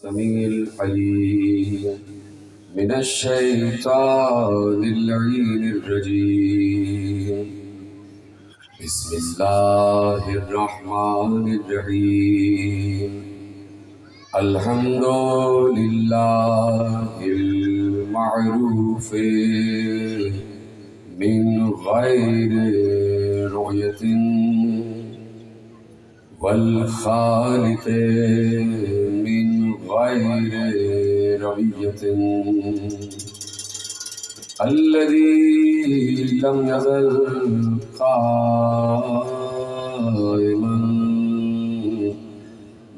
السميع العليم من الشيطان اللعين الرجيم. بسم الله الرحمن الرحيم. الحمد لله المعروف من غير رؤية والخالق من غير رؤية الذي لم يزل قائما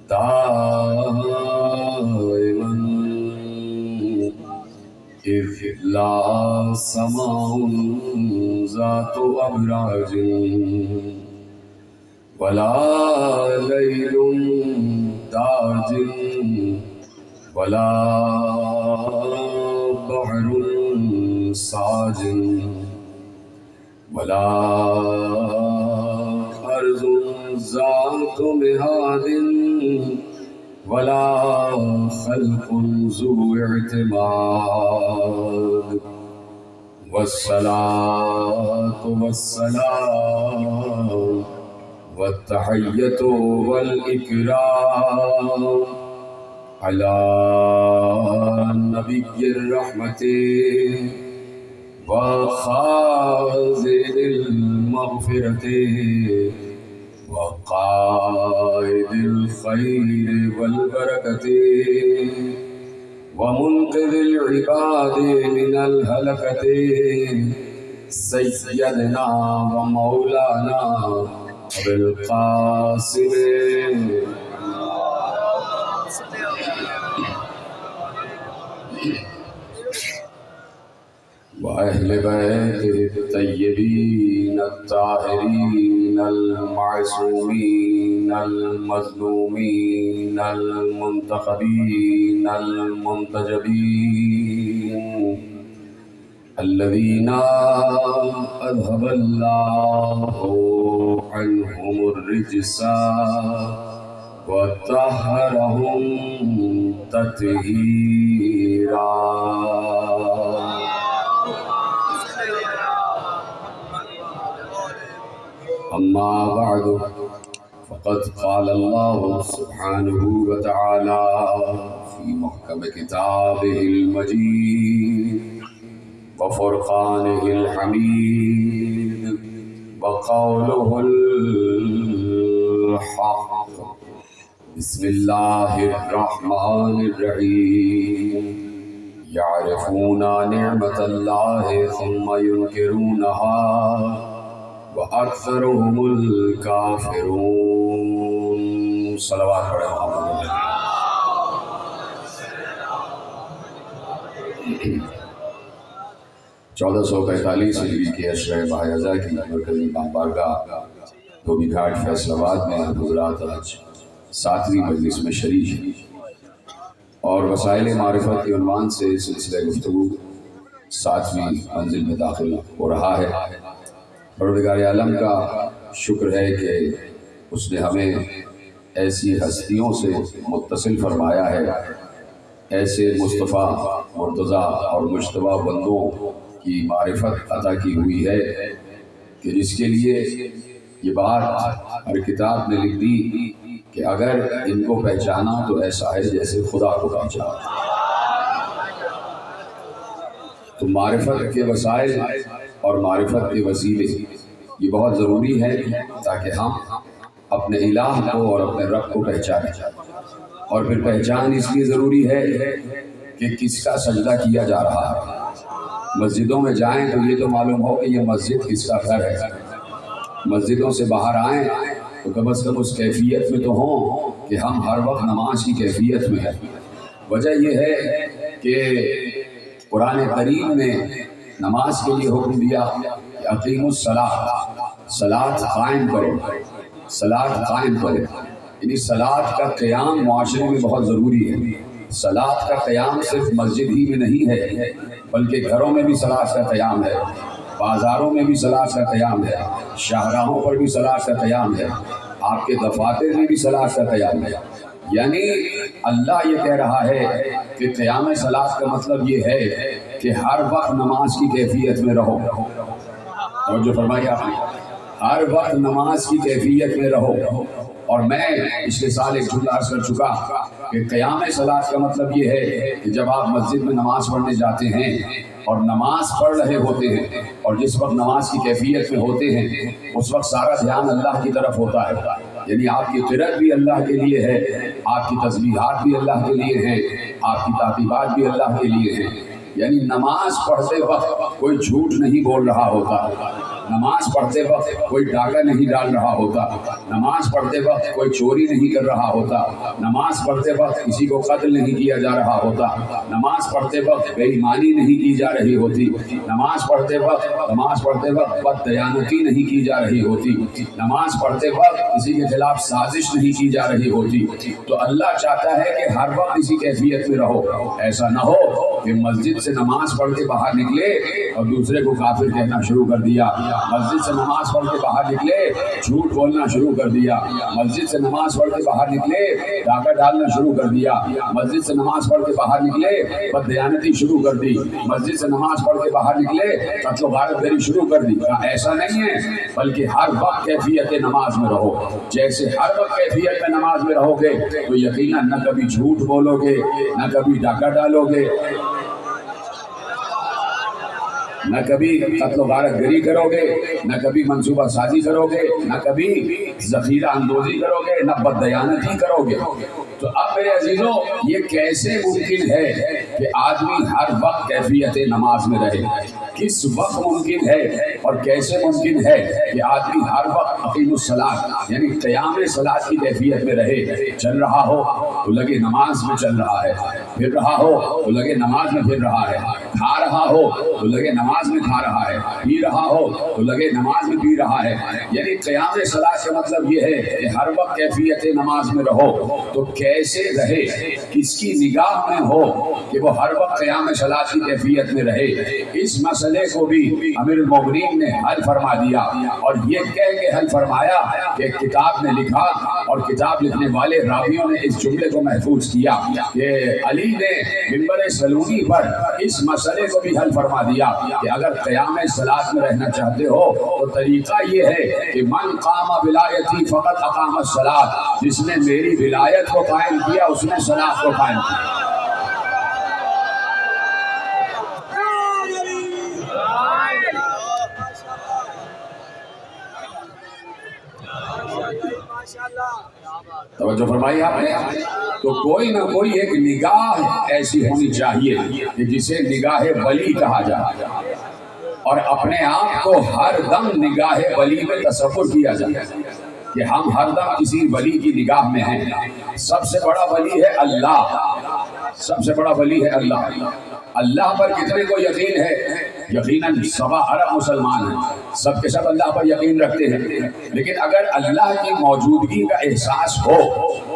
دائما إذ لا سماء ذات أبراج ولا ليل داج ولا بحر ساج ولا أرض ذات مهاد ولا خلق ذو اعتماد. والصلاة والسلام والتحية والإكرام على نبي الرحمة وخازن المغفرة وقائد الخير والبركة ومنقذ العباد من الهلكة سيدنا ومولانا أبي القاسم وأهل بيته الطيبين الطاهرين المعصومين المظلومين المنتخبين المنتجبين الذين أذهب الله عنهم الرجس وطهرهم تطهيرا. أما بعد فقد قال الله سبحانه وتعالى في محكم كتابه المجيد وفرقانه الحميد وقوله الحق. بسم الله الرحمن الرحيم. يعرفون نعمة الله ثم ينكرونها وأكثرهم الكافرون. صلوات پڑھیں محمد. 1445 ہجری کے عشرہ ماہ رضا کی مرکزی بارگاہ دھوبی گھاٹ فیصل آباد میں حضرات آج 7ویں مجلس میں شریک ہیں اور وسائل معرفت کے عنوان سے سلسلہ گفتگو 7ویں منزل میں داخل ہو رہا ہے. پروردگار عالم کا شکر ہے کہ اس نے ہمیں ایسی ہستیوں سے متصل فرمایا ہے، ایسے مصطفیٰ مرتضیٰ اور مجتبیٰ بندوں کی معرفت عطا کی ہوئی ہے کہ جس کے لیے یہ بات ہر کتاب نے لکھ دی کہ اگر ان کو پہچانا تو ایسا ہے جیسے خدا کو پہچانا. تو معرفت کے وسائل اور معرفت کے وسیلے یہ بہت ضروری ہے تاکہ ہم اپنے الہ کو اور اپنے رب کو پہچانیں. اور پھر پہچان اس لیے ضروری ہے کہ کس کا سجدہ کیا جا رہا ہے. مسجدوں میں جائیں تو یہ تو معلوم ہو کہ یہ مسجد کس کا گھر ہے. مسجدوں سے باہر آئیں تو کم از کم اس کیفیت میں تو ہوں کہ ہم ہر وقت نماز کی کیفیت میں ہیں. وجہ یہ ہے کہ قرآن کریم نے نماز کے لیے حکم دیا کہ اقیم الصلاۃ، صلاۃ قائم کرو، صلاۃ قائم کرو. یعنی صلاۃ کا قیام معاشرے میں بہت ضروری ہے. صلاۃ کا قیام صرف مسجد ہی میں نہیں ہے بلکہ گھروں میں بھی صلاۃ کا قیام ہے، بازاروں میں بھی صلاۃ کا قیام ہے، شاہراہوں پر بھی صلاۃ کا قیام ہے، آپ کے دفاتر میں بھی صلاۃ کا قیام ہے. یعنی اللہ یہ کہہ رہا ہے کہ قیام صلاۃ کا مطلب یہ ہے کہ ہر وقت نماز کی کیفیت میں رہو. اور جو فرمایا آپ نے ہر وقت نماز کی کیفیت میں رہو. اور میں پچھلے سال ایک جملہ عرض کر چکا کہ قیام صلاۃ کا مطلب یہ ہے کہ جب آپ مسجد میں نماز پڑھنے جاتے ہیں اور نماز پڑھ رہے ہوتے ہیں اور جس وقت نماز کی کیفیت میں ہوتے ہیں اس وقت سارا دھیان اللہ کی طرف ہوتا ہے. یعنی آپ کی قرأت بھی اللہ کے لیے ہے، آپ کی تسبیحات بھی اللہ کے لیے ہیں، آپ کی تعقیبات بھی اللہ کے لیے ہیں. یعنی نماز پڑھتے وقت کوئی جھوٹ نہیں بول رہا ہوتا، نماز پڑھتے وقت کوئی ڈاکہ نہیں ڈال رہا ہوتا، نماز پڑھتے وقت کوئی چوری نہیں کر رہا ہوتا، نماز پڑھتے وقت کسی کو قتل نہیں کیا جا رہا ہوتا، نماز پڑھتے وقت بے ایمانی نہیں کی جا رہی ہوتی، نماز پڑھتے وقت بد دیانتی نہیں کی جا رہی ہوتی، نماز پڑھتے وقت کسی کے خلاف سازش نہیں کی جا رہی ہوتی. تو اللہ چاہتا ہے کہ ہر وقت اسی کیفیت میں رہو. ایسا نہ ہو کہ مسجد سے نماز پڑھ کے باہر نکلے اور دوسرے کو کافر کہنا شروع کر دیا، مسجد سے نماز پڑھ کے باہر نکلے جھوٹ بولنا شروع کر دیا، مسجد سے نماز پڑھ کے باہر نکلے ڈاکہ ڈالنا شروع کر دیا، مسجد سے نماز پڑھ کے باہر نکلے بد دیانتی شروع کر دی، مسجد سے نماز پڑھ کے باہر نکلے قتل و غارت گری شروع کر دی. ایسا نہیں ہے، بلکہ ہر وقت کیفیت نماز میں رہو. جیسے ہر وقت کیفیت میں نماز میں رہو گے تو یقیناً نہ کبھی جھوٹ بولو گے، نہ کبھی ڈاکہ ڈالو گے، نہ کبھی قتل و غارت گری کرو گے، نہ کبھی منصوبہ سازی کرو گے، نہ کبھی ذخیرہ اندوزی کرو گے، نہ بد دیانتی کرو گے. تو اب میرے عزیزوں یہ کیسے ممکن ہے کہ آدمی ہر وقت کیفیت نماز میں رہے؟ کس وقت ممکن ہے اور کیسے ممکن ہے کہ آدمی ہر وقت اقیم الصلاۃ یعنی قیام صلاۃ کی کیفیت میں رہے؟ چل رہا ہو تو لگے نماز میں چل رہا ہے، پھر رہا ہو تو لگے نماز میں پھر رہا ہے، کھا رہا ہو تو لگے نماز میں کھا رہا ہے، پی رہا ہو تو لگے نماز میں پی رہا ہے. یعنی قیام صلاۃ کا مطلب یہ ہے کہ ہر وقت کیفیت نماز میں رہو. تو کیسے رہے؟ کس کی نگاہ میں ہو کہ وہ ہر وقت قیام صلاۃ کی کیفیت میں رہے؟ اس مسئلے کو بھی امیر المومنین نے حل فرما دیا، اور یہ کہہ کے حل فرمایا کہ ایک کتاب نے لکھا اور کتاب لکھنے والے راویوں نے اس جملے کو محفوظ کیا کہ علی نے منبر سلونی پر اس مسئلے کو بھی حل فرما دیا کہ اگر قیام صلاۃ میں رہنا چاہتے ہو تو طریقہ یہ ہے کہ من قام ولایتی فقط اقام الصلاۃ، جس نے میری ولایت کو قائم کیا اس نے صلاۃ کو قائم کیا. توجہ فرمائی آپ نے؟ تو کوئی نہ کوئی ایک نگاہ ایسی ہونی چاہیے کہ جسے نگاہ ولی کہا جائے، اور اپنے آپ کو ہر دم نگاہ ولی میں تصور کیا جائے کہ ہم ہر دم کسی ولی کی نگاہ میں ہیں. سب سے بڑا ولی ہے اللہ، سب سے بڑا ولی ہے اللہ. اللہ پر کتنے کو یقین ہے؟ یقیناً 7 ارب مسلمان ہیں، سب کے سب اللہ پر یقین رکھتے ہیں. لیکن اگر اللہ کی موجودگی کا احساس ہو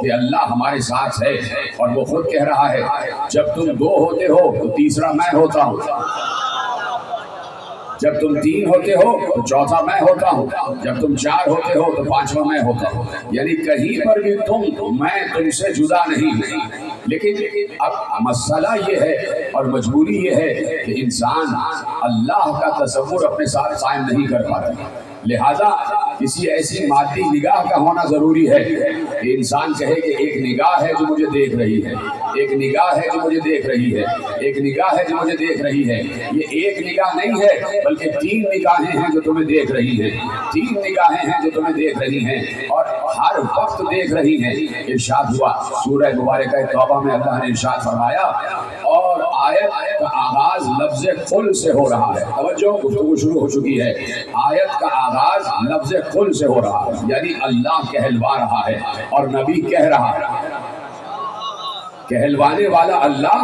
کہ اللہ ہمارے ساتھ ہے، اور وہ خود کہہ رہا ہے جب تم 2 ہوتے ہو تو تیسرا میں ہوتا ہوں، جب تم 3 ہوتے ہو تو چوتھا میں ہوتا ہوں، جب تم 4 ہوتے ہو تو 5واں میں ہوتا ہوں. یعنی کہیں پر بھی میں تم سے جدا نہیں ہوں. لیکن اب مسئلہ یہ ہے اور مجبوری یہ ہے کہ انسان اللہ کا تصور اپنے ساتھ قائم نہیں کر پاتا. لہذا کسی ایسی مادی نگاہ کا ہونا ضروری ہے کہ انسان کہے کہ ایک نگاہ ہے جو مجھے دیکھ رہی ہے، ایک نگاہ ہے جو مجھے دیکھ رہی ہے، ایک نگاہ ہے جو مجھے دیکھ رہی ہے. یہ ایک نگاہ نہیں ہے بلکہ 3 نگاہیں ہیں جو تمہیں دیکھ رہی ہیں، 3 نگاہیں ہیں جو تمہیں دیکھ رہی ہیں اور ہر وقت دیکھ رہی ہیں. ارشاد ہوا سورہ مبارکہ توبہ میں اللہ نے ارشاد فرمایا، اور آیت کا آغاز لفظ قل سے ہو رہا ہے. توجہ، گفتگو شروع ہو چکی ہے. آیت کا آغاز لفظ قل سے ہو رہا ہے، یعنی اللہ کہلوا رہا ہے اور نبی کہہ رہا ہے. کہلوانے والا اللہ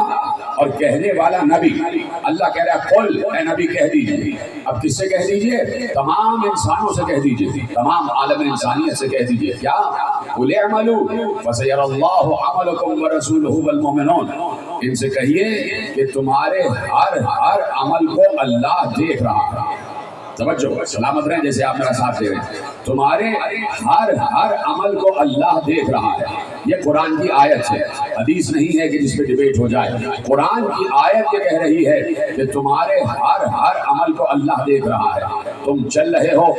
اور کہنے والا نبی. اللہ کہہ رہا ہے قل، اے نبی کہہ دیجئے. اب کس سے کہہ دیجئے؟ تمام انسانوں سے کہہ دیجئے، تمام عالم انسانیت سے کہہ دیجئے. کیا؟ قل اعملوا فسيرى الله عملكم ورسوله والمؤمنون. ان سے کہیے کہ تمہارے ہر عمل کو اللہ دیکھ رہا ہے. توجہ، سلامت رہیں جیسے آپ میرا ساتھ دے رہے ہیں. تمہارے ہر عمل کو اللہ دیکھ رہا ہے یہ قرآن کی آیت ہے، حدیث نہیں ہے کہ جس پہ ڈیبیٹ ہو جائے۔ قرآن کی آیت یہ کہہ رہی ہے کہ تمہارے ہر عمل کو اللہ دیکھ رہا ہے۔ تم چل رہے ہو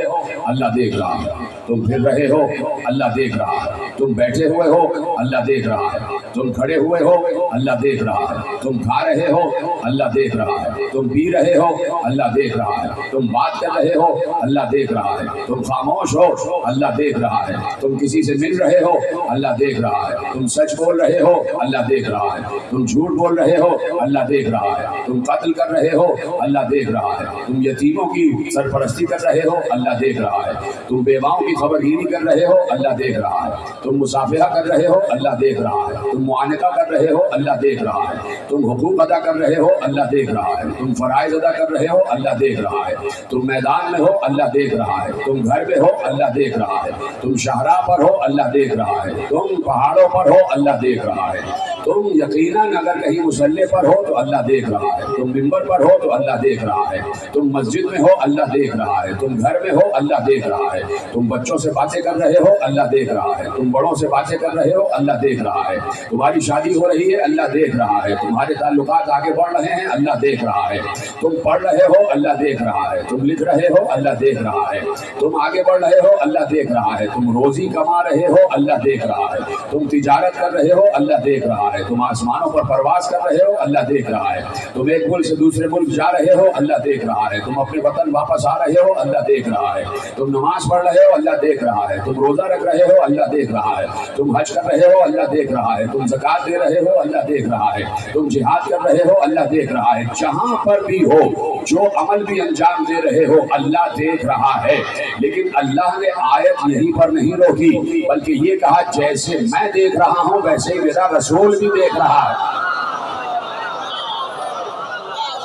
اللہ دیکھ رہا ہے، تم پھر رہے ہو اللہ دیکھ رہا ہے، تم بیٹھے ہوئے ہو اللہ دیکھ رہا ہے، تم کھڑے ہوئے ہو اللہ دیکھ رہا ہے، تم کھا رہے ہو اللہ دیکھ رہا ہے، تم پی رہے ہو اللہ دیکھ رہا ہے، تم بات کر رہے ہو اللہ دیکھ رہا ہے، تم خاموش ہو اللہ دیکھ رہا ہے، تم کسی سے مل رہے ہو اللہ دیکھ رہا ہے، تم سچ بول رہے ہو اللہ دیکھ رہا ہے، تم جھوٹ بول رہے ہو اللہ دیکھ رہا ہے، تم قتل کر رہے ہو اللہ دیکھ رہا ہے، تم یتیموں کی سرپرستی کر رہے ہو اللہ دیکھ رہا ہے، تم بیواؤں کی خبرگیری کر رہے ہو اللہ دیکھ رہا ہے، تم مصافحہ کر رہے ہو اللہ دیکھ رہا ہے، تم معانقہ کر رہے ہو اللہ دیکھ رہا ہے، تم حقوق ادا کر رہے ہو اللہ دیکھ رہا ہے، تم فرائض ادا کر رہے ہو اللہ دیکھ رہا ہے، تم میدان میں ہو اللہ دیکھ رہا ہے، تم گھر میں ہو اللہ دیکھ رہا ہے، تم شاہراہ پر ہو اللہ دیکھ رہا ہے، تم پہاڑوں پر ہو اللہ دیکھ رہا ہے، تم یقیناً اگر کہیں مصلی پر ہو تو اللہ دیکھ رہا ہے، تم ممبر پر ہو تو اللہ دیکھ رہا ہے، تم مسجد میں ہو اللہ دیکھ رہا ہے، تم گھر میں ہو اللہ دیکھ رہا ہے، تم بچوں سے باتیں کر رہے ہو اللہ دیکھ رہا ہے، تم بڑوں سے باتیں کر رہے ہو اللہ دیکھ رہا ہے، تمہاری شادی ہو رہی ہے اللہ دیکھ رہا ہے، تمہارے تعلقات آگے بڑھ رہے ہیں اللہ دیکھ رہا ہے، تم پڑھ رہے ہو اللہ دیکھ رہا ہے، تم لکھ رہے ہو اللہ دیکھ رہا ہے، تم آگے بڑھ رہے ہو اللہ دیکھ رہا ہے، تم روزی کما رہے ہو اللہ دیکھ رہا ہے، تم تجارت کر رہے ہو اللہ دیکھ رہا ہے، تم آسمانوں پر پرواز کر رہے ہو اللہ دیکھ رہا ہے، تم ایک ملک سے دوسرے ملک جا رہے ہو اللہ دیکھ رہا ہے، تم اپنے وطن واپس آ رہے ہو اللہ دیکھ رہا ہے، تم نماز پڑھ رہے ہو اللہ دیکھ رہا ہے، تم روزہ رکھ رہے ہو اللہ دیکھ رہا ہے، تم حج کر رہے ہو اللہ دیکھ رہا ہے، تم زکوٰۃ دے رہے ہو اللہ دیکھ رہا ہے، تم جہاد کر رہے ہو اللہ دیکھ رہا ہے، جہاں پر بھی ہو جو عمل بھی انجام دے رہے ہو اللہ دیکھ رہا ہے۔ لیکن اللہ نے آیت یہیں پر نہیں روکی بلکہ یہ کہا جیسے میں دیکھ رہا ہوں ویسے ہی میرا رسول بھی دیکھ رہا ہے۔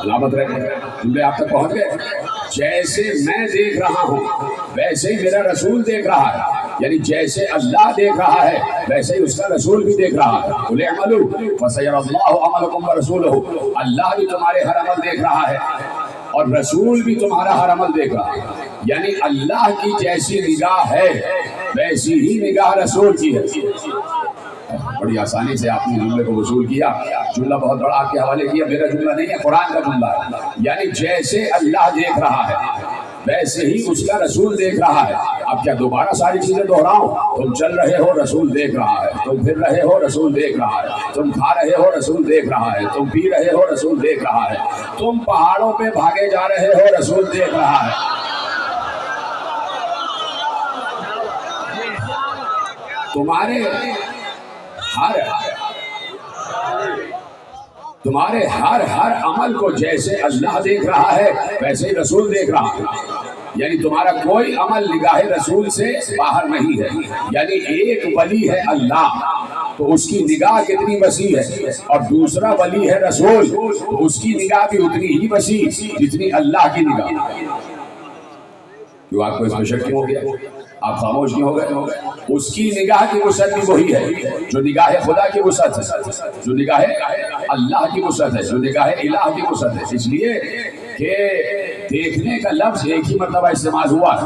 سلامت رہے، جملے آپ تک پہنچ گئے؟ جیسے میں دیکھ رہا ہوں ویسے ہی میرا رسول دیکھ رہا ہے، یعنی جیسے اللہ دیکھ رہا ہے ویسے ہی اس کا رسول بھی دیکھ رہا ہے۔ قُلِ اعْمَلُوا فَسَيَرَى اللَّهُ عَمَلَكُمْ وَرَسُولُهُ، اللہ بھی تمہارے ہر عمل دیکھ رہا ہے اور رسول بھی تمہارا ہر عمل دیکھ رہا ہے، یعنی اللہ کی جیسی نگاہ ہے ویسی ہی نگاہ رسول کی ہے۔ بڑی آسانی سے آپ نے جملے کو وصول کیا، جملہ بہت بڑا آپ کے حوالے کیا، میرا جملہ نہیں ہے قرآن کا جملہ ہے، یعنی جیسے اللہ دیکھ رہا ہے ویسے ہی اس کا رسول دیکھ رہا ہے۔ اب کیا دوبارہ ساری چیزیں دہراؤں؟ تم چل رہے ہو رسول دیکھ رہا ہے، تم پھر رہے ہو رسول دیکھ رہا ہے، تم کھا رہے ہو رسول دیکھ رہا ہے، تم پی رہے ہو رسول دیکھ رہا ہے، تم پہاڑوں پہ بھاگے جا رہے ہو رسول دیکھ رہا ہے۔ تمہارے ہر عمل کو جیسے اللہ دیکھ رہا ہے ویسے ہی رسول دیکھ رہا ہے، یعنی تمہارا کوئی عمل نگاہ رسول سے باہر نہیں ہے۔ یعنی ایک ولی ہے اللہ تو اس کی نگاہ کتنی وسیع ہے، اور دوسرا ولی ہے رسول تو اس کی نگاہ بھی اتنی ہی وسیع جتنی اللہ کی نگاہ۔ کیوں آپ کو اس میں شک کیوں ہو گیا؟ آپ خاموش کیوں ہو گئے؟ اس کی نگاہ کی وسعت بھی وہی ہے جو نگاہ خدا کی وسعت ہے، جو نگاہ اللہ کی وسعت ہے، جو نگاہ الہ کی وسعت ہے۔ اس لیے کہ دیکھنے کا لفظ ایک ہی مرتبہ استعمال ہوا ہے،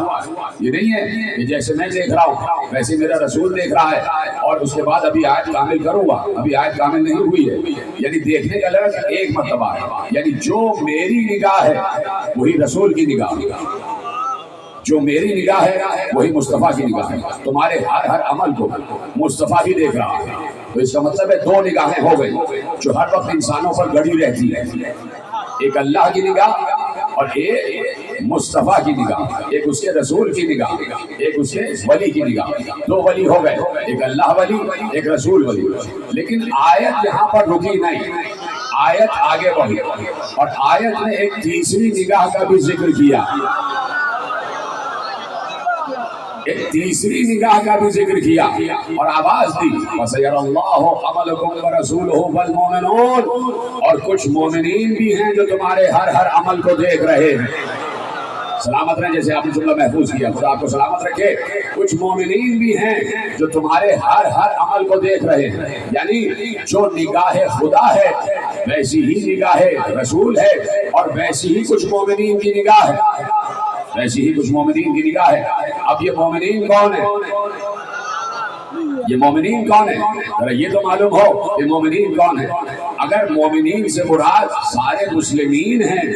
یہ نہیں ہے کہ جیسے میں دیکھ رہا ہوں ویسے میرا رسول دیکھ رہا ہے اور اس کے بعد ابھی آیت کامل کروں گا، ابھی آیت کامل نہیں ہوئی ہے۔ یعنی دیکھنے کا لفظ ایک مرتبہ ہے، یعنی جو میری نگاہ ہے وہی رسول کی نگاہ ہے، جو میری نگاہ ہے وہی مصطفیٰ کی نگاہ ہے۔ تمہارے ہر عمل کو مصطفیٰ بھی دیکھ رہا ہے، تو اس کا مطلب ہے دو نگاہیں ہو گئی جو ہر وقت انسانوں پر گڑی رہتی ہے، ایک اللہ کی نگاہ اور ایک مصطفیٰ کی نگاہ، ایک اس کے رسول کی نگاہ، ایک اس کے ولی کی نگاہ۔ دو ولی ہو گئے، ایک اللہ ولی ایک رسول ولی۔ لیکن آیت یہاں پر رکی نہیں، آیت آگے بڑھی اور آیت نے ایک تیسری نگاہ کا بھی ذکر کیا، ایک تیسری نگاہ کا بھی ذکر کیا اور آواز دی وَسَيَرَى اللَّهُ عَمَلَكُمْ وَرَسُولُهُ وَالْمُؤْمِنُونَ، اور کچھ مومنین بھی ہیں جو تمہارے ہر عمل کو دیکھ رہے ہیں۔ سلامت رہیں، جیسے آپ نے جملہ محفوظ کیا، خدا آپ کو سلامت رکھے۔ کچھ مومنین بھی ہیں جو تمہارے ہر عمل کو دیکھ رہے ہیں، یعنی جو نگاہ خدا ہے ویسی ہی نگاہ رسول ہے اور ویسی ہی کچھ مومنین کی نگاہ ہے، ویسی ہی کچھ مومنین کی نگاہ ہے۔ اب یہ مومنین کون ہیں؟ یہ مومنین کون ہے؟ ذرا یہ تو معلوم ہو کہ مومنین کون ہے۔ اگر مومنین سے مراد سارے مسلمین ہیں،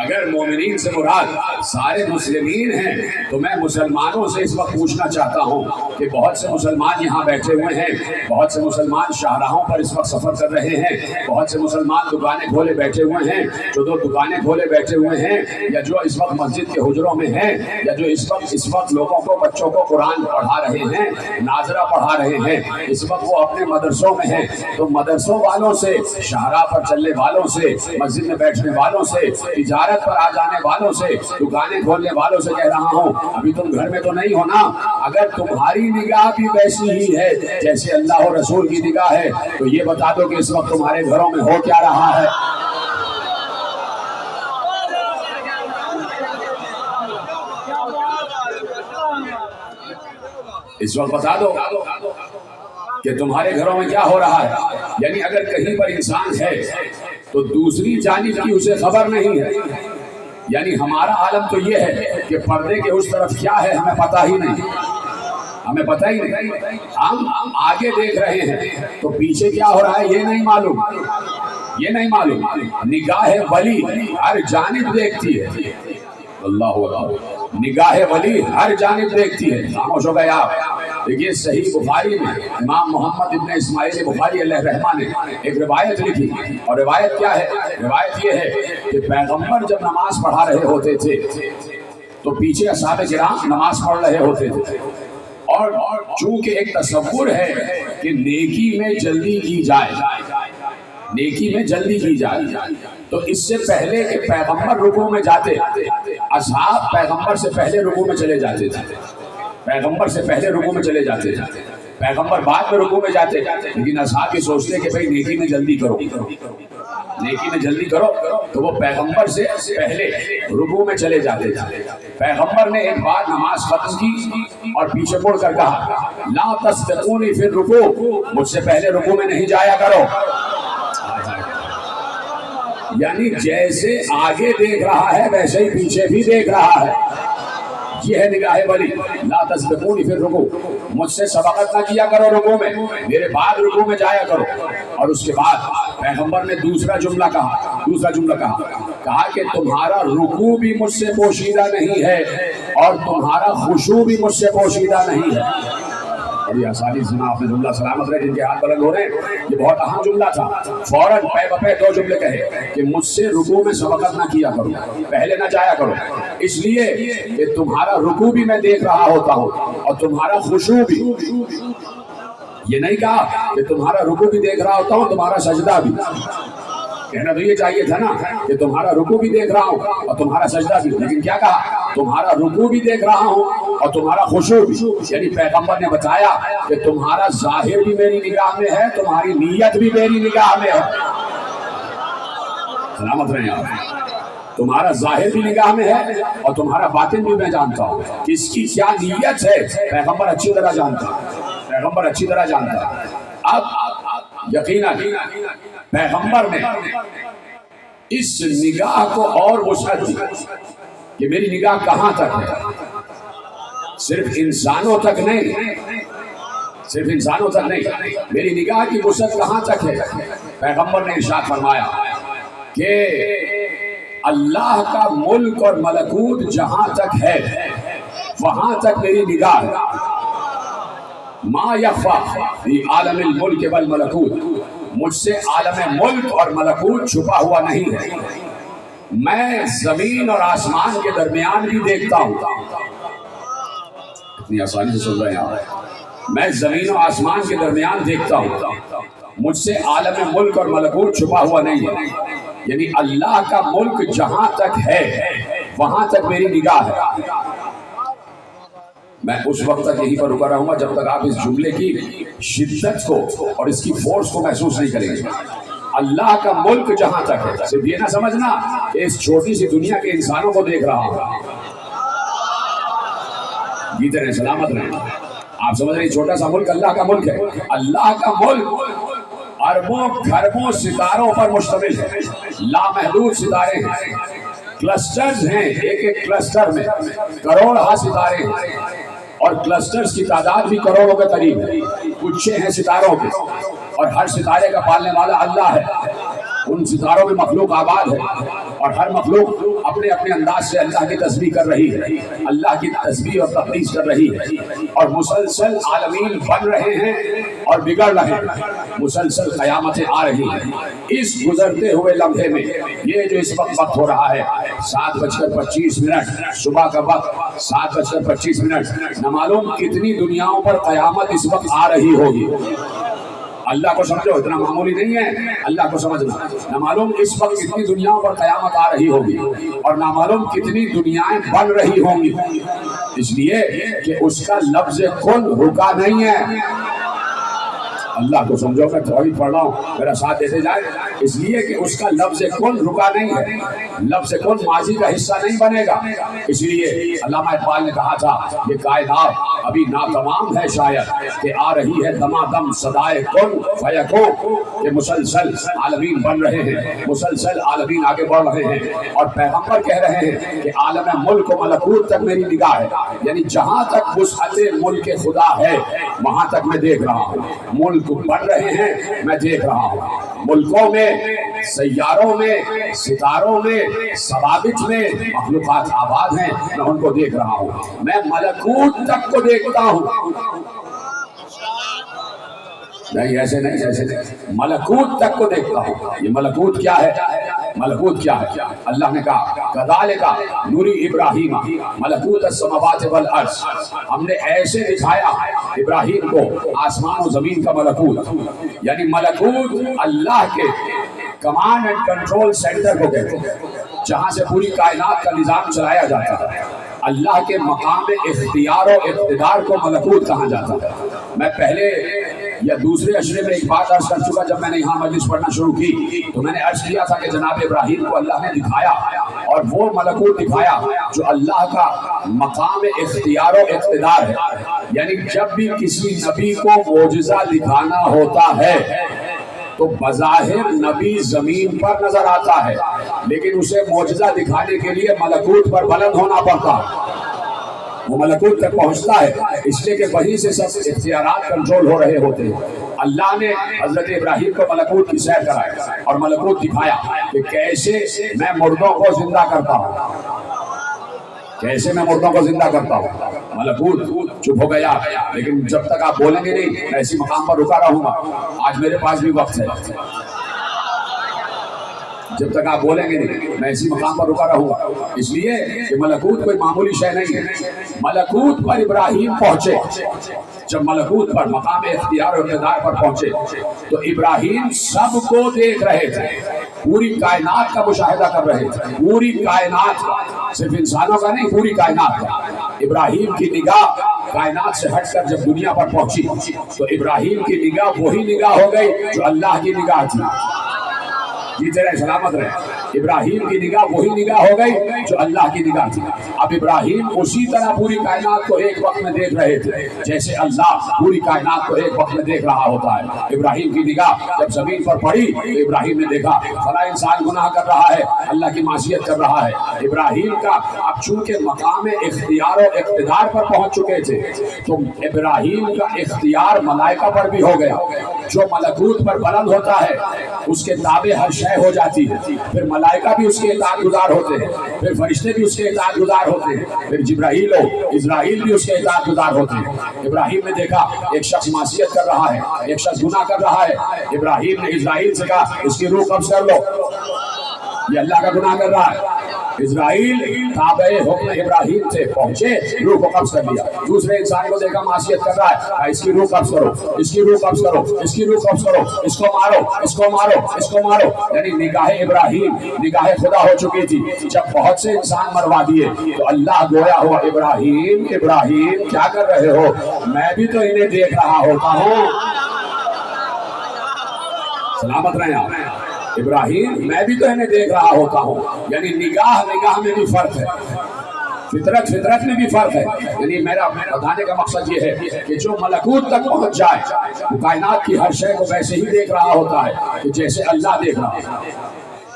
اگر مومنین سے مراد سارے مسلمین ہیں تو میں مسلمانوں سے اس وقت پوچھنا چاہتا ہوں کہ بہت سے مسلمان یہاں بیٹھے ہوئے ہیں، بہت سے مسلمان شاہراہوں پر اس وقت سفر کر رہے ہیں، بہت سے مسلمان دکانیں کھولے بیٹھے ہوئے ہیں، جو دکانیں کھولے بیٹھے ہوئے ہیں، یا جو اس وقت مسجد کے حجروں میں ہیں، یا جو اس وقت لوگوں کو بچوں کو قرآن پڑھا رہے ہیں، ناظرہ پڑھا رہے ہیں، اس وقت وہ اپنے مدرسوں میں ہیں، تو مدرسوں والوں سے، شاہراہ پر چلنے والوں سے، مسجد میں بیٹھنے والوں سے، تجارت پر آ جانے والوں سے، دکانیں کھولنے والوں سے کہہ رہا ہوں، ابھی تم گھر میں تو نہیں ہو نا؟ اگر تمہاری نگاہ بھی ویسی ہی ہے جیسے اللہ و رسول کی نگاہ ہے تو یہ بتا دو کہ اس وقت تمہارے گھروں میں ہو کیا رہا ہے؟ اس وقت بتا دو کہ تمہارے گھروں میں کیا ہو رہا ہے۔ یعنی اگر کہیں پر انسان ہے تو دوسری جانب کی اسے خبر نہیں ہے۔ یعنی ہمارا عالم تو یہ ہے کہ پردے کے اس طرف کیا ہے ہمیں پتہ ہی نہیں، ہمیں پتہ ہی نہیں۔ ہم آگے دیکھ رہے ہیں تو پیچھے کیا ہو رہا ہے یہ نہیں معلوم، یہ نہیں معلوم۔ نگاہ ولی ہر جانب دیکھتی ہے، اللہ اکبر، نگاہ ولی ہر جانب دیکھتی ہے۔ خاموش ہو گئے آپ؟ دیکھیے صحیح بخاری میں امام محمد ابن اسماعیل بخاری علیہ الرحمہ نے ایک روایت لکھی، اور روایت کیا ہے؟ روایت یہ ہے کہ پیغمبر جب نماز پڑھا رہے ہوتے تھے تو پیچھے اصحاب کرام نماز پڑھ رہے ہوتے تھے، اور چونکہ ایک تصور ہے کہ نیکی میں جلدی کی جائے، نیکی میں جلدی کی جائے، تو اس سے پہلے کہ پیغمبر رکوع میں جاتے، اصحاب پیغمبر سے پہلے رکوع میں چلے جاتے تھے، پیغمبر سے پہلے رکوع میں چلے جاتے تھے، پیغمبر بعد میں رکوع میں جاتے، لیکن اصحاب یہ سوچتے کہ بھئی نیکی میں جلدی کرو، نیکی میں جلدی کرو، تو وہ پیغمبر سے پہلے رکوع میں چلے جاتے تھے۔ پیغمبر نے ایک بار نماز ختم کی اور پیچھے مڑ کر کہا، لا تسبقونی فی الرکوع، مجھ سے پہلے رکوع میں نہیں جایا کرو۔ یعنی جیسے آگے دیکھ رہا ہے ویسے ہی پیچھے بھی دیکھ رہا ہے، یہ ہے نگاہ ولی۔ لا تسبقونی فی الرکوع، مجھ سے سبقت نہ کیا کرو رکوع میں، میرے بعد رکوع میں جایا کرو۔ اور اس کے بعد پیغمبر نے دوسرا جملہ کہا کہ تمہارا رکوع بھی مجھ سے پوشیدہ نہیں ہے اور تمہارا خشوع بھی مجھ سے پوشیدہ نہیں ہے۔ اور یہ آسانی سنا آپ نے جملہ، سلامت رہے جن کے ہاتھ بلند ہو رہے ہیں، یہ بہت اہم جملہ تھا۔ فوراً پے بپے دو جملے کہے کہ مجھ سے رکوع میں سبقت نہ کیا کرو، پہلے نہ جایا کرو، اس لیے کہ تمہارا رکوع بھی میں دیکھ رہا ہوتا ہوں اور تمہارا خشوع بھی۔ یہ نہیں کہا کہ تمہارا رکوع بھی دیکھ رہا ہوتا ہوں، تمہارا سجدہ بھی۔ کہنا تو یہ چاہیے تھا نا کہ تمہارا رکوع بھی دیکھ رہا ہوں اور تمہارا سجدہ بھی، لیکن کیا کہا؟ تمہارا رکوع بھی دیکھ رہا ہوں اور تمہارا خشوع بھی۔ یعنی پیغمبر نے بتایا کہ تمہارا ظاہر بھی میری نگاہ میں ہے، تمہاری نیت بھی میری نگاہ میں ہے۔ سلامت رہیں آپ۔ تمہارا ظاہر بھی نگاہ میں ہے اور تمہارا باطن بھی میں جانتا ہوں، کس کی کیا نیت ہے پیغمبر اچھی طرح جانتا ہے، پیغمبر اچھی طرح جانتا ہے۔ اب یقیناً پیغمبر نے اس نگاہ کو اور وسعت دی کہ میری نگاہ کہاں تک ہے، صرف انسانوں تک نہیں، صرف انسانوں تک نہیں، میری نگاہ کی وسعت کہاں تک ہے۔ پیغمبر نے ارشاد فرمایا کہ اللہ کا ملک اور ملکوت جہاں تک ہے وہاں تک میری نگاہ ہے۔ ما یخفی فی عالم الملک والملکوت، مجھ سے عالم ملک اور ملکوت چھپا ہوا نہیں ہے۔ میں زمین اور آسمان کے درمیان بھی دیکھتا ہوں، اتنی آسانی سے سن رہے ہیں آپ، میں زمین و آسمان کے درمیان دیکھتا ہوں، مجھ سے عالم ملک اور ملکوت چھپا ہوا نہیں ہے۔ یعنی اللہ کا ملک جہاں تک ہے وہاں تک میری نگاہ ہے۔ میں اس وقت تک یہیں پر رکا رہوں گا جب تک آپ اس جملے کی شدت کو اور اس کی فورس کو محسوس نہیں کریں گے۔ اللہ کا ملک جہاں تک ہے، صرف یہ نہ سمجھنا کہ اس چھوٹی سی دنیا کے انسانوں کو دیکھ رہا ہوں۔ جیتے رہیں، سلامت رہیں۔ آپ سمجھ رہے ہیں چھوٹا سا ملک اللہ کا ملک ہے۔ اللہ کا ملک اربوں کھربوں ستاروں پر مشتمل ہے، لامحدود ستارے ہیں، کلسٹرز ہیں، ایک ایک کلسٹر میں کروڑ ستارے ہیں۔ اور کلسٹرز کی تعداد بھی کروڑوں کے قریب ہے، گچھے ہیں ستاروں کے، اور ہر ستارے کا پالنے والا اللہ ہے۔ ان ستاروں میں مخلوق آباد ہے، اور ہر مخلوق اپنے اپنے انداز سے اللہ کی تسبیح کر رہی ہے، اللہ کی تسبیح اور تقدیس کر رہی ہے، اور مسلسل عالمین بن رہے ہیں اور بگڑ رہے ہیں، مسلسل قیامتیں آ رہی ہیں۔ اس گزرتے ہوئے لمحے میں یہ جو اس وقت ہو رہا ہے 7:25 صبح کا وقت 7:25، نہ معلوم کتنی دنیاؤں پر قیامت اس وقت آ رہی ہوگی۔ اللہ کو سمجھو، اتنا معمولی نہیں ہے اللہ کو سمجھنا۔ نہ معلوم اس وقت کتنی دنیاؤں پر قیامت آ رہی ہوگی، اور نہ معلوم کتنی دنیایں بن رہی ہوں گی، اس لیے کہ اس کا لفظ کن رکا نہیں ہے۔ اللہ کو سمجھو، میں توحید پڑھ رہا ہوں، میرا ساتھ دیتے جائے، اس لیے کہ اس کا لفظ کن رکا نہیں ہے، لفظ کن ماضی کا حصہ نہیں بنے گا۔ اس لیے علامہ اقبال نے کہا تھا یہ کائنات ابھی ناتمام ہے شاید کہ آ رہی ہے دمادم صدائے کن فیکون، کہ مسلسل عالمین بن رہے ہیں، مسلسل عالمین آگے بڑھ رہے ہیں، اور پیغمبر کہہ رہے ہیں کہ عالم ملک و ملکوت تک میری نگاہ ہے، یعنی جہاں تک وسعت ملک خدا ہے وہاں تک میں دیکھ رہا ہوں، ملک بن رہے ہیں میں دیکھ رہا ہوں، ملکوں میں، سیاروں میں، ستاروں میں، ثوابت میں مخلوقات آباد ہیں، میں ان کو دیکھ رہا ہوں، میں ملکوت تک کو دیکھتا ہوں۔ نہیں ایسے نہیں، ایسے نہیں، ملکوت تک کو دیکھتا ہوں۔ یہ ملکوت کیا ہے؟ ملکوت کیا ہے؟ اللہ نے کہا کذالک نوری ابراہیم ملکوت السماوات والارض، ہم نے ایسے دکھایا ابراہیم کو آسمان و زمین کا ملکوت، یعنی ملکوت اللہ کے کمانڈ اینڈ کنٹرول سینٹر کو کہتے ہیں، جہاں سے پوری کائنات کا نظام چلایا جاتا ہے۔ اللہ کے مقام اختیار و اقتدار کو ملکوت کہا جاتا ہے۔ میں پہلے یا دوسرے اشرے میں ایک بات عرض کر چکا، جب میں نے یہاں مجلس پڑھنا شروع کی تو میں نے عرض کیا تھا کہ جناب ابراہیم کو اللہ نے دکھایا، اور وہ ملکوت دکھایا جو اللہ کا مقام اختیار و اقتدار ہے، یعنی جب بھی کسی نبی کو معجزہ دکھانا ہوتا ہے تو بظاہر نبی زمین پر نظر آتا ہے، لیکن اسے معجزہ دکھانے کے لیے ملکوت پر بلند ہونا پڑتا ہے، وہ ملکوت تک پہنچتا ہے، اس لیے کہ وہیں سے سب اختیارات کنٹرول ہو رہے ہوتے ہیں۔ اللہ نے حضرت ابراہیم کو ملکوت کی سیر کرایا اور ملکوت دکھایا کہ کیسے میں مردوں کو زندہ کرتا ہوں، کیسے میں مردوں کو زندہ کرتا ہوں۔ ملکوت چپ ہو گیا، لیکن جب تک آپ بولیں گے نہیں میں اسی مقام پر رکا رہوں گا۔ آج میرے پاس بھی وقت ہے، جب تک آپ بولیں گے نہیں میں اسی مقام پر رکا رہوں گا، اس لیے کہ ملکوت کوئی معمولی شے نہیں ہے۔ ملکوت پر ابراہیم پہنچے، جب ملکوت پر مقام اختیار و اقتدار پر پہنچے تو ابراہیم سب کو دیکھ رہے تھے، پوری کائنات کا مشاہدہ کر رہے تھے، پوری کائنات کا، صرف انسانوں کا نہیں، پوری کائنات کا۔ ابراہیم کی نگاہ کائنات سے ہٹ کر جب دنیا پر پہنچی تو ابراہیم کی نگاہ وہی نگاہ ہو گئی جو اللہ کی نگاہ تھی۔ جیتے رہے، سلامت رہے۔ ابراہیم کی نگاہ وہی نگاہ ہو گئی جو اللہ کی نگاہ تھی۔ اب ابراہیم اسی طرح پوری کائنات کو ایک وقت میں دیکھ رہے تھے جیسے اللہ پوری کائنات کو ایک وقت میں دیکھ رہا ہوتا ہے۔ ابراہیم کی نگاہ جب زمین پر پڑی تو ابراہیم نے دیکھا فلاں انسان گناہ کر رہا ہے، اللہ کی معصیت کر رہا ہے۔ ابراہیم کا اب چونکہ مقام اختیار و اقتدار پر پہنچ چکے تھے تو ابراہیم کا اختیار ملائکہ پر بھی ہو گیا۔ جو ملکوت پر بلند ہوتا ہے اس کے تابع ہر شے ہو جاتی ہے، پھر ملائکہ بھی اس کے اطاعت گزار ہوتے ہیں، پھر فرشتے بھی اس کے اطاعت گزار ہوتے ہیں، پھر جبرائیل و اسرائیل بھی اس کے اطاعت گزار ہوتے ہیں۔ ابراہیم نے دیکھا ایک شخص معصیت کر رہا ہے، ایک شخص گناہ کر رہا ہے، ابراہیم نے اسرائیل سے کہا اس کی روح قبض کر لو، یہ اللہ کا گناہ کر رہا ہے۔ اسرائیل تابع حکم ابراہیم سے پہنچے، روح کو قبض کر لیا۔ دوسرے انسان کو دیکھا معصیت کر رہا ہے، اس کی روح قبض کرو، اس کی روح قبض کرو، اس کی روح قبض کرو، اس کو مارو، اس کو مارو، اس کو مارو۔ یعنی نگاہ ابراہیم نگاہ خدا ہو چکی تھی۔ جب بہت سے انسان مروا دیے تو اللہ گویا ہوا ابراہیم ابراہیم کیا کر رہے ہو، میں بھی تو انہیں دیکھ رہا ہوتا ہوں۔ سلامت رہیں آپ۔ ابراہیم میں بھی تو انہیں دیکھ رہا ہوتا ہوں، یعنی نگاہ میں بھی فرق ہے، فطرت میں بھی فرق ہے۔ یعنی میرا بتانے کا مقصد یہ ہے کہ جو ملکوت تک پہنچ جائے وہ کائنات کی ہر شے کو ویسے ہی دیکھ رہا ہوتا ہے کہ جیسے اللہ دیکھ رہا ہے۔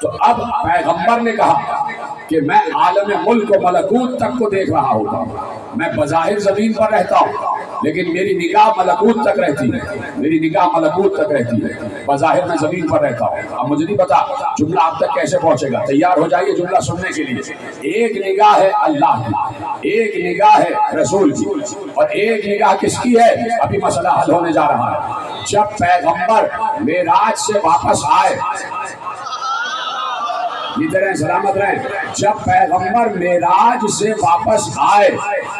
تو اب پیغمبر نے کہا کہ میں عالم ملک و ملکوت تک کو دیکھ رہا ہوتا ہوں، میں بظاہر زمین پر رہتا ہوں لیکن میری نگاہ ملکوت تک رہتی ہے، میری نگاہ ملکوت تک رہتی ہے، بظاہر میں زمین پر رہتا ہوں۔ اب مجھے نہیں پتا جملہ آپ تک کیسے پہنچے گا، تیار ہو جائیے جملہ سننے کے لیے۔ ایک نگاہ ہے اللہ کی، ایک نگاہ ہے رسول کی، اور ایک نگاہ کس کی ہے؟ ابھی مسئلہ حل ہونے جا رہا ہے۔ جب پیغمبر معراج سے واپس آئے، ادھر ہیں سلامت رہیں، جب پیغمبر معراج سے واپس آئے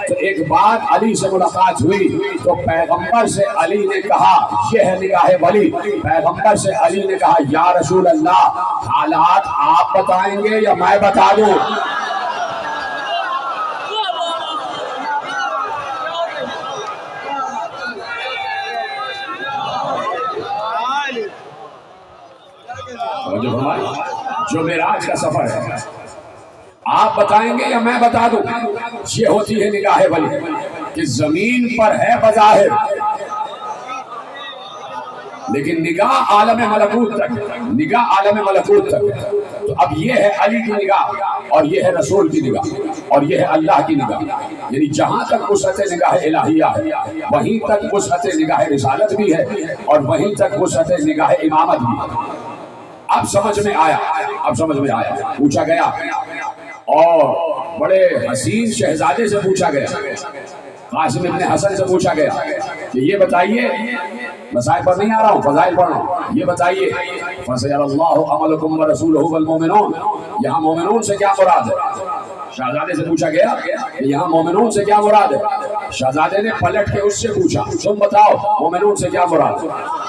تو ایک بات علی سے ملاقات ہوئی، تو پیغمبر سے علی نے کہا، یہ ہے نگاہ ولی، پیغمبر سے علی نے کہا یا رسول اللہ حالات آپ بتائیں گے یا میں بتا دوں؟ جو معراج کا سفر ہے آپ بتائیں گے یا میں بتا دوں؟ یہ ہوتی ہے نگاہ ولی کہ زمین پر ہے بظاہر لیکن نگاہ عالم ملکوت تک، نگاہ عالم ملکوت تک۔ تو اب یہ ہے علی کی نگاہ اور یہ ہے رسول کی نگاہ اور یہ ہے اللہ کی نگاہ، یعنی جہاں تک وسعت نگاہ الہیہ ہے وہیں تک وسعت نگاہ رسالت بھی ہے اور وہیں تک وسعت نگاہ امامت بھی ہے۔ اب سمجھ میں آیا، اب سمجھ میں آیا، پوچھا گیا اور بڑے حسین شہزادے سے پوچھا گیا، قاسم ابن حسن سے پوچھا گیا کہ یہ بتائیے، مسائل پر نہیں آ رہا ہوں، فضائل پڑھ رہا ہوں، یہ بتائیے فَسَيَرَى اللَّهُ عَمَلَكُمْ وَرَسُولُهُ وَالْمُؤْمِنُونَ، یہاں مومنون سے کیا مراد ہے؟ شہزادے سے پوچھا گیا کہ یہاں مومنون سے کیا مراد ہے؟ شہزادے نے پلٹ کے اس سے پوچھا تم بتاؤ مومنون سے کیا مراد ہے؟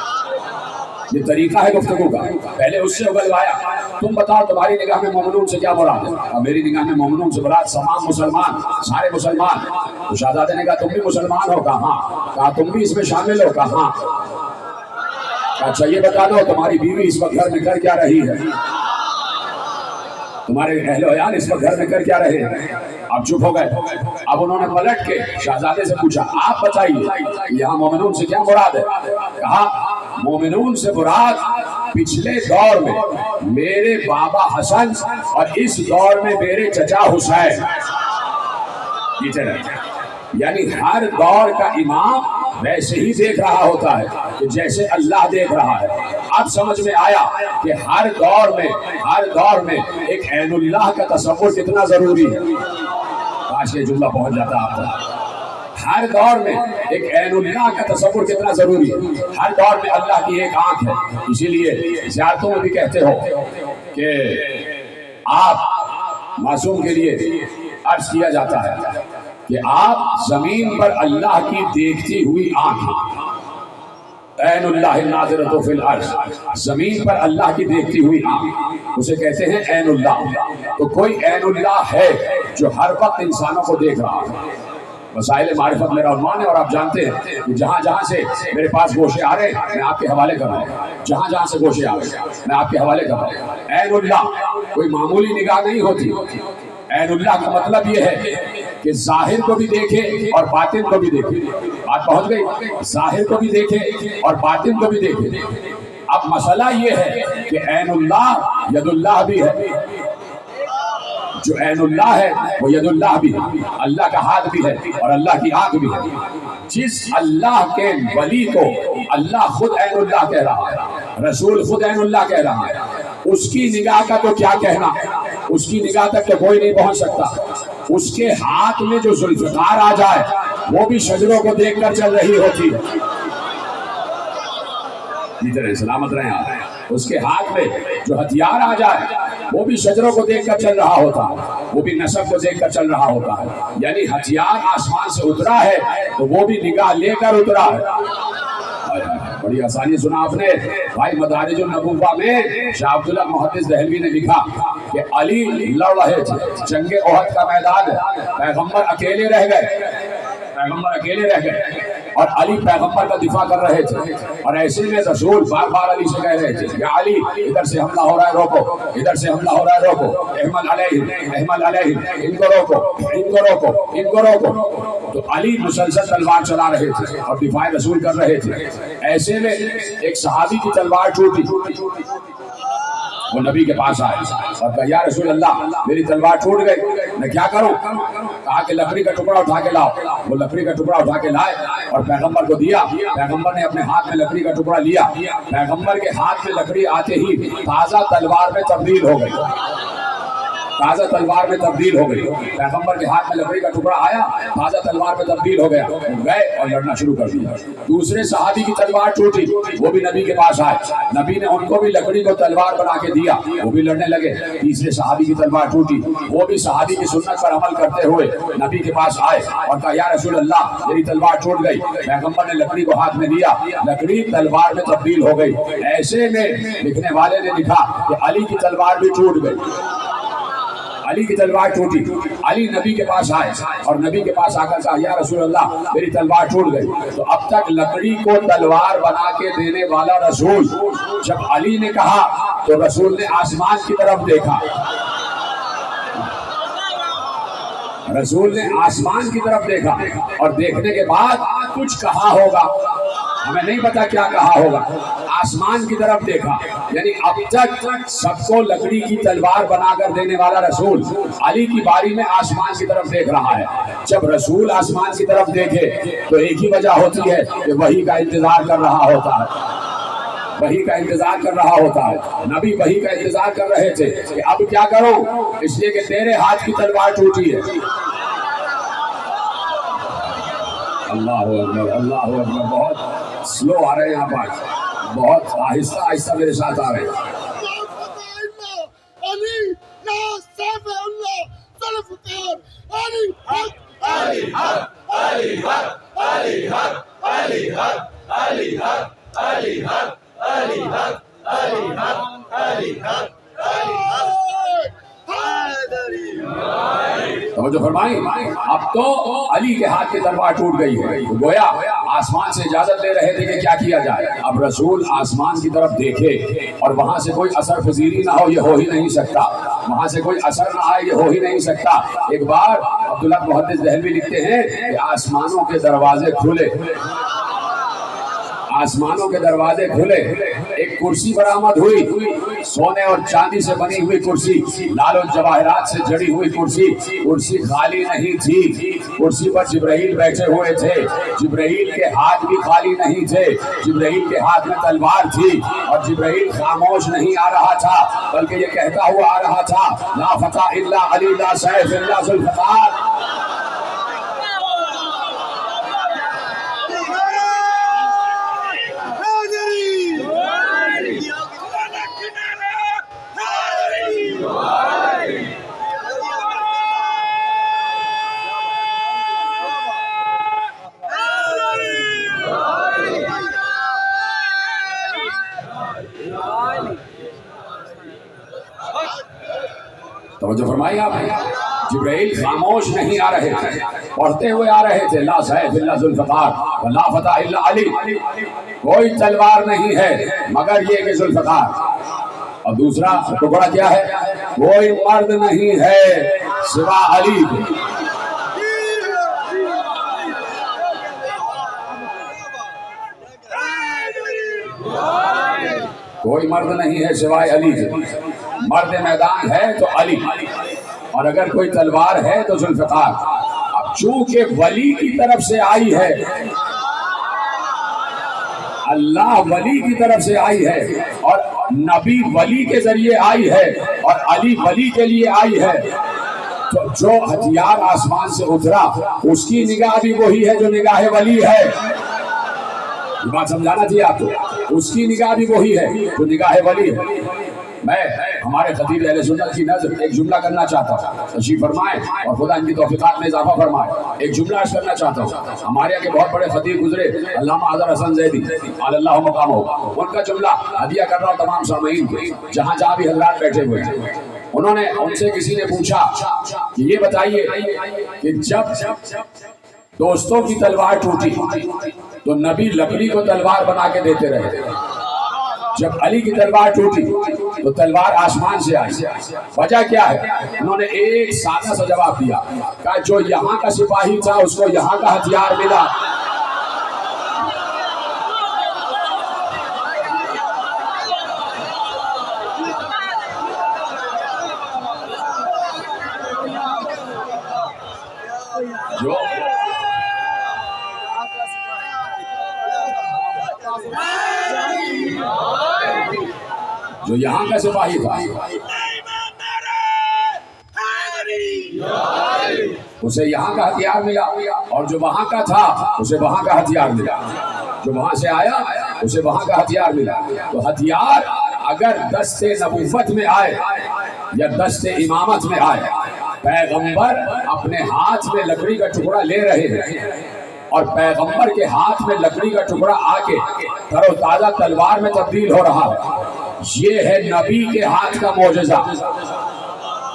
یہ طریقہ ہے گفتگو کا، پہلے اس سے اگلوایا، تم بتاؤ تمہاری نگاہ میں مومنون سے کیا مراد ہے؟ اور میری نگاہ میں مومنون سے مراد تمام مسلمان، سارے مسلمان۔ تو شہزادے نے کہا تم بھی مسلمان ہو؟ کہا ہاں۔ کہا تم بھی اس میں شامل ہو؟ کہا ہاں۔ اچھا یہ بتا دو تمہاری بیوی اس وقت گھر میں کر کیا رہی ہے؟ تمہارے اہل و عیال اس وقت گھر میں کر کیا رہے ہیں؟ اب چپ ہو گئے۔ اب انہوں نے پلٹ کے شہزادے سے پوچھا آپ بتائیے یہاں مومنون سے کیا مراد ہے؟ کہا مومنون سے مراد پچھلے دور میں میرے بابا حسن اور اس دور میں میرے چچا حسین، یعنی ہر دور کا امام ویسے ہی دیکھ رہا ہوتا ہے کہ جیسے اللہ دیکھ رہا ہے۔ اب سمجھ میں آیا کہ ہر دور میں ایک عین اللہ کا تصور کتنا ضروری ہے۔ کاش یہ جملہ پہنچ جاتا آپ کو۔ ہر دور میں ایک عین اللہ کا تصور کتنا ضروری ہے۔ ہر دور میں اللہ کی ایک آنکھ ہے، اسی لیے زیارتوں میں بھی کہتے ہو کہ آپ معصوم کے لیے عرض کیا جاتا ہے کہ آپ زمین پر اللہ کی دیکھتی ہوئی آنکھ، عین اللہ ناظرۃ فی الارض، زمین پر اللہ کی دیکھتی ہوئی آنکھ، اسے کہتے ہیں عین اللہ۔ تو کوئی عین اللہ ہے جو ہر وقت انسانوں کو دیکھ رہا ہے۔ وسائل معرفت میرا عنوان ہے اور آپ جانتے ہیں کہ جہاں جہاں سے میرے پاس گوشے آ رہے ہیں میں آپ کے حوالے کر رہا ہوں، جہاں جہاں سے گوشے آ رہے ہیں میں آپ کے حوالے کر رہا ہوں۔ عین اللہ کوئی معمولی نگاہ نہیں ہوتی۔ عین اللہ کا مطلب یہ ہے کہ ظاہر کو بھی دیکھے اور باطن کو بھی دیکھے۔ بات پہنچ گئی؟ ظاہر کو بھی دیکھے اور باطن کو بھی دیکھے۔ اب مسئلہ یہ ہے کہ عین اللہ ید اللہ بھی ہے، جو عین اللہ ہے وہ ید اللہ بھی ہے، اللہ کا ہاتھ بھی ہے اور اللہ کی آنکھ بھی ہے۔ جس اللہ کے ولی کو اللہ خود عین اللہ کہہ رہا ہے، رسول خود عین اللہ کہہ رہا ہے، اس کی نگاہ کا تو کیا کہنا، اس کی نگاہ تک تو کوئی نہیں پہنچ سکتا۔ اس کے ہاتھ میں جو ذوالفقار آ جائے وہ بھی شجروں کو دیکھ کر چل رہی ہوتی ہے۔ سلامت رہیں آپ۔ اس کے ہاتھ میں جو ہتھیار آ جائے وہ بھی شجروں کو دیکھ کر چل رہا ہوتا ہے، وہ بھی نسب کو دیکھ کر چل رہا ہوتا ہے۔ یعنی ہتھیار آسمان سے اترا ہے تو وہ بھی نگاہ لے کر اترا ہے۔ بڑی آسانی سنا آپ نے بھائی۔ مدارج النبوہ میں شاہ عبداللہ محدث دہلوی نے لکھا کہ علی لڑ رہے تھے، جنگ احد کا میدان ہے، پیغمبر اکیلے رہ گئے اور علی پیغمبر کا دفاع کر رہے تھے، اور ایسے میں رسول بار بار علی سے کہہ رہے تھے یا علی ادھر سے حملہ ہو رہا ہے روکو، ادھر سے حملہ ہو رہا ہے روکو، احمل علیہ ان کو روکو۔ تو علی مسلسل تلوار چلا رہے تھے اور دفاع رسول کر رہے تھے۔ ایسے میں ایک صحابی کی تلوار ٹوٹی، وہ نبی کے پاس آئے اور کہا یا رسول اللہ میری تلوار ٹوٹ گئی، میں کیا کروں؟ کہا کہ لکڑی کا ٹکڑا اٹھا کے لاؤ۔ وہ لکڑی کا ٹکڑا اٹھا کے لائے اور پیغمبر کو دیا۔ پیغمبر نے اپنے ہاتھ میں لکڑی کا ٹکڑا لیا۔ پیغمبر کے ہاتھ میں لکڑی آتے ہی تازہ تلوار میں تبدیل ہو گئی، تازہ تلوار میں تبدیل ہو گئی۔ پیغمبر کے ہاتھ میں لکڑی کا ٹکڑا آیا، تازہ تلوار میں تبدیل ہو گیا، گئے اور لڑنا شروع کر دیا۔ دوسرے صحابی کی تلوار ٹوٹی، وہ بھی نبی کے پاس آئے، نبی نے ان کو بھی لکڑی کو تلوار بنا کے دیا، وہ بھی لڑنے لگے۔ تیسرے صحابی کی تلوار ٹوٹی، وہ بھی صحابی کی سنت پر عمل کرتے ہوئے نبی کے پاس آئے اور کہا یا رسول اللہ میری تلوار ٹوٹ گئی۔ پیغمبر نے لکڑی کو ہاتھ میں لیا، لکڑی تلوار میں تبدیل ہو گئی۔ ایسے میں لکھنے والے نے لکھا کہ علی کی تلوار بھی ٹوٹ گئی، علی کی تلوار ٹوٹی۔ علی نبی کے پاس آئے اور نبی کے پاس آ کر کہا یا رسول اللہ میری تلوار ٹوٹ گئی۔ تو اب تک لکڑی کو تلوار بنا کے دینے والا رسول، جب علی نے کہا تو رسول نے آسمان کی طرف دیکھا، رسول نے آسمان کی طرف دیکھا اور دیکھنے کے بعد کچھ کہا ہوگا، ہمیں نہیں پتا کیا کہا ہوگا، آسمان کی طرف دیکھا۔ یعنی اب تک سب کو لکڑی کی تلوار بنا کر دینے والا رسول علی کی باری میں آسمان کی طرف دیکھ رہا ہے۔ جب رسول آسمان کی طرف دیکھے تو ایک ہی وجہ ہوتی ہے کہ وحی کا انتظار کر رہا ہوتا ہے، وحی کا انتظار کر رہا ہوتا ہے۔ نبی وحی کا انتظار کر رہے تھے کہ اب کیا کروں، اس لیے کہ تیرے ہاتھ کی تلوار ٹوٹی ہے۔ اللہ اکبر، اللہ اکبر۔ بہت سلو آ رہے ہیں آپ، آج بہت آہستہ آہستہ میرے ساتھ آ رہے ہیں۔ توجہ فرمائی، اب تو علی کے ہاتھ کی تلوار ٹوٹ گئی ہے، گویا آسمان سے اجازت لے رہے تھے کہ کیا کیا جائے۔ اب رسول آسمان کی طرف دیکھے اور وہاں سے کوئی اثر پذیری نہ ہو، یہ ہو ہی نہیں سکتا، وہاں سے کوئی اثر نہ آئے، یہ ہو ہی نہیں سکتا۔ ایک بار عبداللہ محدث دہلوی لکھتے ہیں کہ آسمانوں کے دروازے کھلے، آسمانوں کے دروازے کھلے، ایک کرسی برآمد ہوئی، سونے اور چاندی سے بنی ہوئی کرسی، لال و جواہرات سے جڑی ہوئی کرسی۔ کرسی خالی نہیں تھی، کرسی پر جبرائیل بیٹھے ہوئے تھے، جبرائیل کے ہاتھ بھی خالی نہیں تھے، جبرائیل کے ہاتھ میں تلوار تھی اور جبرائیل خاموش نہیں آ رہا تھا بلکہ یہ کہتا ہوا آ رہا تھا لا فتح الا علی لا سیف الا ذوالفقار۔ توجہ فرمائی آپ، جبرائیل خاموش نہیں آ رہے تھے، پڑھتے ہوئے آ رہے تھے لا سیف الا ذوالفقار لا فتح الا علی، کوئی تلوار نہیں ہے مگر یہ کہ ذوالفقار۔ اور دوسرا ٹکڑا کیا ہے، کوئی مرد نہیں ہے سوا علی کے۔ کوئی مرد نہیں ہے سوائے علی کے، مرد میدان ہے تو علی، اور اگر کوئی تلوار ہے تو ذوالفقار۔ اب چونکہ ولی کی طرف سے آئی ہے، اللہ ولی کی طرف سے آئی ہے اور نبی ولی کے ذریعے آئی ہے اور علی ولی کے لیے آئی ہے، تو جو ہتھیار آسمان سے اترا اس کی نگاہ بھی وہی ہے جو نگاہ ولی ہے۔ یہ بات سمجھانا تھی آپ کو، اس کی نگاہ بھی وہی ہے جو نگاہ ولی ہے۔ میں ہمارے خطیب اہل سنت کی نظر ایک جملہ کرنا چاہتا ہوں، تشریف فرمائیں اور خدا ان کی توفیقات میں اضافہ فرمائے۔ ایک جملہ عرض کرنا چاہتا ہوں، ہمارے یہاں کے بہت بڑے خطیب گزرے علامہ اظہر حسن زیدی علی اللہ مقامہ، ان کا جملہ ہدیہ کر رہا ہوں تمام سامعین کو، جہاں جہاں بھی حضرات بیٹھے ہوئے ہیں۔ انہوں نے ان سے کسی نے پوچھا کہ یہ بتائیے کہ جب دوستوں کی تلوار ٹوٹی تو نبی لکڑی کو تلوار بنا کے دیتے رہے، جب علی کی تلوار ٹوٹی تو تلوار آسمان سے آئی، وجہ کیا ہے؟ انہوں نے ایک سادہ سا جواب دیا، کہا جو یہاں کا سپاہی تھا اس کو یہاں کا ہتھیار ملا، جو یہاں کا سپاہی تھا اسے یہاں کا ہتھیار ملا، اور جو وہاں کا تھا اسے وہاں کا ہتھیار ملا، جو وہاں سے آیا اسے وہاں کا ہتھیار ملا۔ تو ہتھیار اگر دست نبوت میں آئے یا دست امامت میں آئے، پیغمبر اپنے ہاتھ میں لکڑی کا ٹکڑا لے رہے ہیں اور پیغمبر کے ہاتھ میں لکڑی کا ٹکڑا آ کے تر و تازہ تلوار میں تبدیل ہو رہا ہے، یہ ہے نبی کے ہاتھ کا معجزہ۔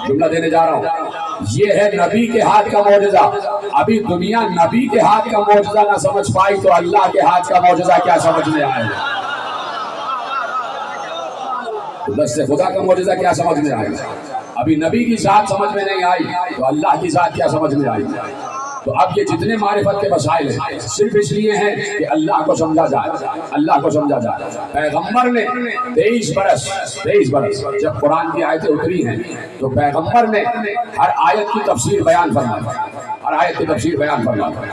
جملہ دینے جا رہا ہوں، یہ ہے نبی کے ہاتھ کا معجزہ۔ ابھی دنیا نبی کے ہاتھ کا معجزہ نہ سمجھ پائی تو اللہ کے ہاتھ کا معجزہ کیا سمجھ میں آئے گا؟ دست خدا کا معجزہ کیا سمجھ میں آئے گا؟ ابھی نبی کی ذات سمجھ میں نہیں آئی تو اللہ کی ذات کیا سمجھ میں آئی؟ تو اب یہ جتنے معرفت کے مسائل ہیں صرف اس لیے ہیں کہ اللہ کو سمجھا جائے، اللہ کو سمجھا جائے۔ پیغمبر نے 23 برس جب قرآن کی آیتیں اتری ہیں تو پیغمبر نے ہر آیت کی تفسیر بیان فرمائی، ہر آیت کی تفسیر بیان فرمائی۔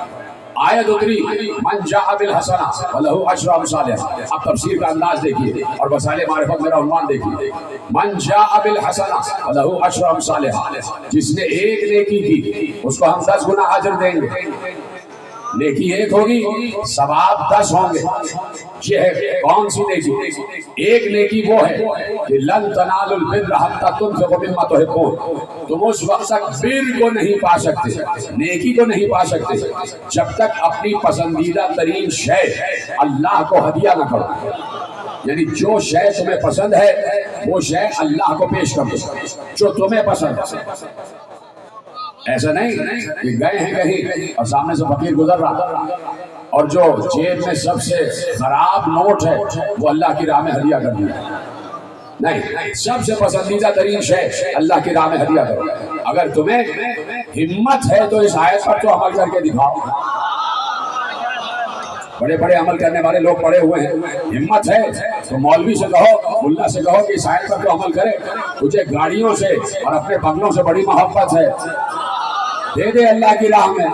آیت اتری من جاء بالحسنہ فلہ عشر امثالہا، اب تفسیر کا انداز دیکھیے اور وسائل معرفت میرا عنوان دیکھیے۔ من جاء بالحسنہ فلہ عشر امثالہا، جس نے ایک نیکی کی اس کو ہم 10 گنا اجر دیں گے۔ نیکی ایک ہوگی، ثواب 10 ہوں گے۔ یہ ہے کون سی نیکی؟ ایک نیکی وہ ہے کہ لن تنالوا البر حتی تنفقوا مما تحبون، تم اس وقت تک بر کو نہیں پا سکتے، نیکی کو نہیں پا سکتے جب تک اپنی پسندیدہ ترین شے اللہ کو ہدیہ نہ کرو۔ یعنی جو شے تمہیں پسند ہے وہ شے اللہ کو پیش کر دو، جو تمہیں پسند ہے۔ ایسا نہیں کہ گئے ہیں کہیں اور سامنے سے فقیر گزر رہا اور جو جیب میں سب سے خراب نوٹ ہے وہ اللہ کی راہ میں ہدیہ کر دیا۔ نہیں، سب سے پسندیدہ ترین شے اللہ کی راہ میں ہدیہ کرو۔ اگر تمہیں ہمت ہے تو اس آیت پر تو عمل کر کے دکھاؤ۔ بڑے بڑے عمل کرنے والے لوگ پڑے ہوئے ہیں، ہمت ہے تو مولوی سے کہو، ملا سے کہو کہ اس آیت پر تو عمل کرے۔ تجھے گاڑیوں سے اور اپنے بنگلوں سے بڑی محبت ہے، دے دے اللہ کی راہ میں۔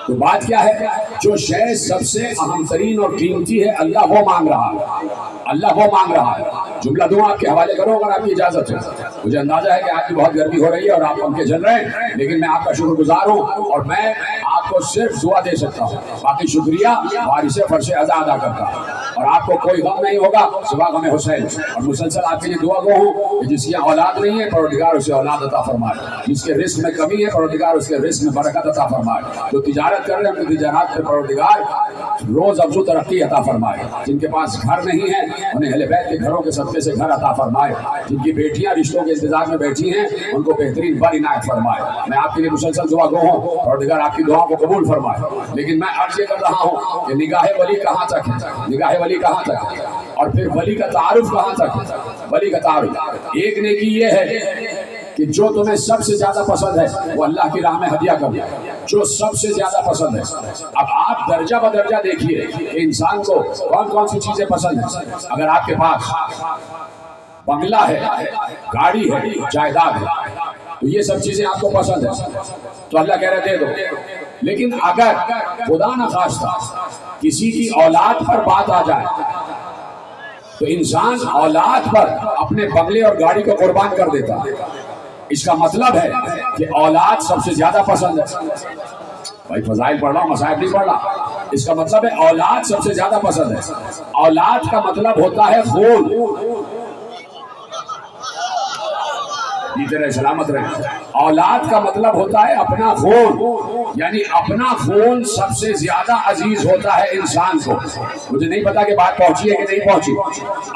تو بات کیا ہے؟ جو شے سب سے اہم ترین اور قیمتی ہے اللہ وہ مانگ رہا ہے، اللہ وہ مانگ رہا ہے۔ جملہ دوں آپ کے حوالے کرو اگر آپ کی اجازت ہے۔ مجھے اندازہ ہے کہ آج بھی بہت گرمی ہو رہی ہے اور آپ پنکھے چل رہے ہیں، لیکن میں آپ کا شکر گزار ہوں اور میں آپ کو صرف دعا دے سکتا ہوں، باقی شکریہ وارث فرش ادا ادا کرتا ہوں۔ اور آپ کو کوئی غم نہیں ہوگا سوا غم حسین، اور مسلسل آپ کے لیے دعا گو ہوں کہ جس کی اولاد نہیں ہے پروردگار اسے اولاد عطا فرمائے، جس کے رزق میں کمی ہے پروردگار اس کے رزق میں برکت عطا فرمائے، جو تجارت کر رہے ہیں ان کی تجارت میں پروردگار روز افزوں ترقی عطا فرمائے، جن کے پاس گھر نہیں ہے انہیں اہل بیت کے گھروں کے صدقے سے گھر عطا فرمائے، جن کی بیٹیاں رشتوں کے انتظار میں بیٹھی ہیں ان کو بہترین بر عنایت فرمائے۔ میں آپ کے لیے مسلسل دعا گو ہوں، پروردگار آپ کی دعاؤں کو قبول فرمائے۔ لیکن میں عرض یہ کر رہا ہوں کہ نگاہ ولی کہاں تک ہے، نگاہ ولی کہاں تک ہے، اور پھر ولی کا تعارف کہاں تک ہے۔ ولی کا تعارف ایک نیکی یہ ہے کہ جو تمہیں سب سے زیادہ پسند ہے وہ اللہ کی راہ میں ہدیہ کر دو، جو سب سے زیادہ پسند ہے۔ اب آپ درجہ بدرجہ دیکھیے کہ انسان کو کون کون سی چیزیں پسند ہیں۔ اگر آپ کے پاس بنگلہ ہے، گاڑی ہے، جائیداد ہے، تو یہ سب چیزیں آپ کو پسند ہیں تو اللہ کہہ رہے دے دو۔ لیکن اگر خدا نخواستہ کسی کی اولاد پر بات آ جائے تو انسان اولاد پر اپنے بنگلے اور گاڑی کو قربان کر دیتا ہے۔ اس کا مطلب ہے کہ اولاد سب سے زیادہ پسند ہے۔ بھائی فضائل پڑھ رہا ہوں، مصائب نہیں پڑھ رہا۔ اس کا مطلب ہے اولاد سب سے زیادہ پسند ہے۔ اولاد کا مطلب ہوتا ہے خون، جیتے رہے سلامت رہے۔ اولاد کا مطلب ہوتا ہے اپنا خون، یعنی اپنا خون سب سے زیادہ عزیز ہوتا ہے انسان کو۔ مجھے نہیں پتا کہ بات پہنچی ہے کہ نہیں پہنچی۔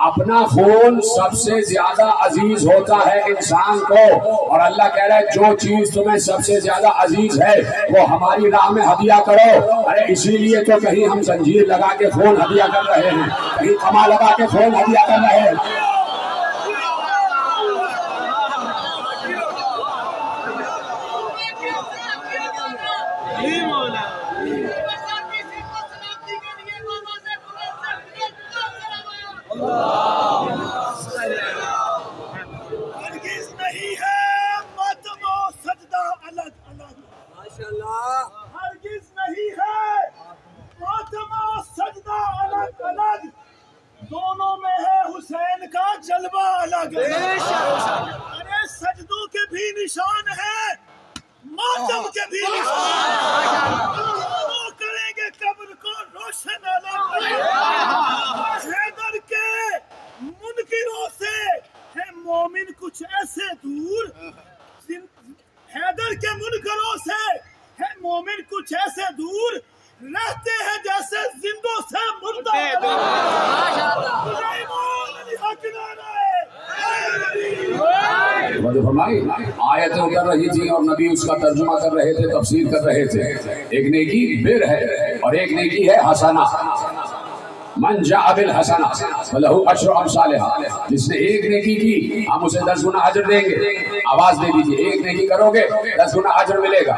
اپنا خون سب سے زیادہ عزیز ہوتا ہے انسان کو، اور اللہ کہہ رہا ہے جو چیز تمہیں سب سے زیادہ عزیز ہے وہ ہماری راہ میں ہدیہ کرو۔ ارے اسی لیے تو کہیں ہم زنجیر لگا کے خون ہدیہ کر رہے ہیں، کہیں کما لگا کے خون ہدیہ کر رہے ہیں۔ ہرگز نہیں ہے ماتم و سجدہ الگ الگ، ہرگز نہیں ہے ماتم و سجدہ الگ الگ، دونوں میں ہے حسین کا جلوہ الگ ہے، ارے سجدوں کے بھی نشان ہے، ماتم کے بھی نشان ہے، وہ کریں گے قبر کو روشن الگ ہے۔ حیدر کے منکروں سے ہے مومن کچھ ایسے دور، حیدر کے منکروں سے ہے مومن کچھ ایسے دور، رہتے ہیں جیسے زندوں سے مردہ۔ سلیمان علی حق نعرہ توجہ فرمائی، آیتیں اتر رہی تھی اور نبی اس کا ترجمہ کر رہے تھے، تفسیر کر رہے تھے۔ ایک نیکی بر ہے اور ایک نیکی ہے حسنہ۔ من جاء بالحسنہ فلہ عشر امثالھا، جس نے ایک نیکی کی ہم اسے 10 گنا اجر دیں گے۔ آواز دے دیجیے، ایک نیکی کرو گے 10 گنا اجر ملے گا۔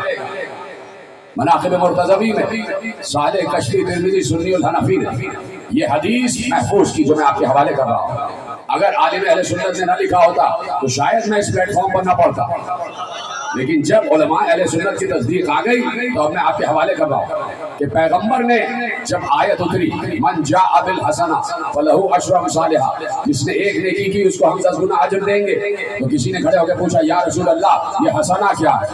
مناقب مرتضوی میں صالح کشفی ترمذی سنی الحنفی نے یہ حدیث محفوظ کی جو میں آپ کے حوالے کر رہا ہوں۔ اگر عالم اہل سنت نے نہ لکھا ہوتا تو شاید میں اس پلیٹ فارم پر نہ پڑھتا، لیکن جب علماء اہل سنت کی تصدیق آ گئی تو اب میں آپ کے حوالے کر رہا ہوں کہ پیغمبر نے جب آیت اتری من جاء بالحسنہ فلہ عشر امثالھا، جس نے ایک نیکی کی اس کو ہم 10 گنا اجر دیں گے، تو کسی نے کھڑے ہو کے پوچھا یا رسول اللہ یہ حسنہ کیا ہے؟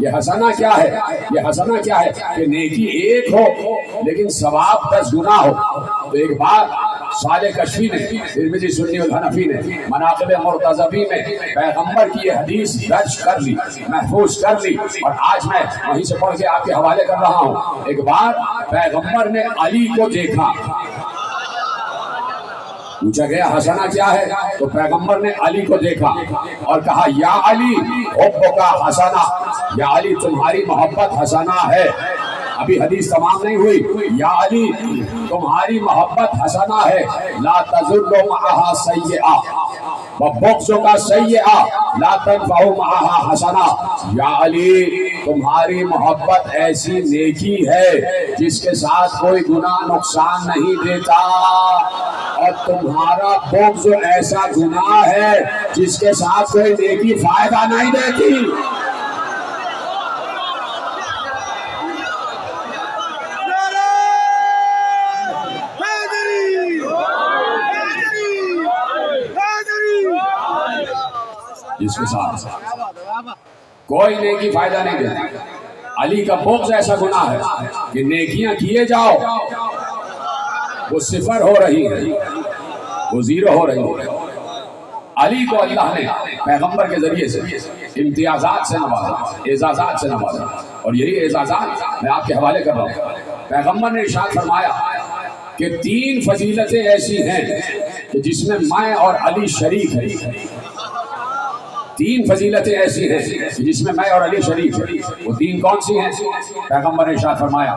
یہ حسنہ کیا ہے؟ یہ حسنہ کیا ہے کہ نیکی ایک ہو لیکن ثواب 10 گنا ہو۔ تو ایک بات صالح کشفی نے ترمذی سنی الحنفی نے مناقب مرتضوی میں پیغمبر کی یہ حدیث درج کر لی، محفوظ کر لی، اور آج میں وہیں سے پڑھ کے آپ کے حوالے کر رہا ہوں۔ ایک بار پیغمبر نے علی کو دیکھا، پوچھا گیا حسنہ کیا ہے؟ تو پیغمبر نے علی کو دیکھا اور کہا یا علی حبک حسنہ، یا علی تمہاری محبت حسنہ ہے۔ ابھی حدیث تمام نہیں ہوئی۔ یا علی تمہاری محبت حسنہ ہے، لا تضر معها سیئہ وبغضک سیئہ لا تنفع معها حسنہ۔ یا علی تمہاری محبت ایسی نیکی ہے جس کے ساتھ کوئی گناہ نقصان نہیں دیتا، اور تمہارا بغض ایسا گناہ ہے جس کے ساتھ کوئی نیکی فائدہ نہیں دیتی۔ جس کے ساتھ کوئی نیکی فائدہ نہیں دیتی۔ علی کا بغض ایسا گناہ ہے کہ نیکیاں کیے جاؤ وہ صفر ہو رہی ہے، وہ زیرو ہو رہی ہے۔ علی کو اللہ نے پیغمبر کے ذریعے سے امتیازات سے نوازا، اعزازات سے نوازا، اور یہی اعزازات میں آپ کے حوالے کر رہا ہوں۔ پیغمبر نے ارشاد فرمایا کہ 3 فضیلتیں ایسی ہیں کہ جس میں میں اور علی شریک ہیں۔ 3 فضیلتیں ایسی ہیں جس میں میں اور علی شریک ہیں۔ وہ 3 کون سی ہیں؟ پیغمبر نے ارشاد فرمایا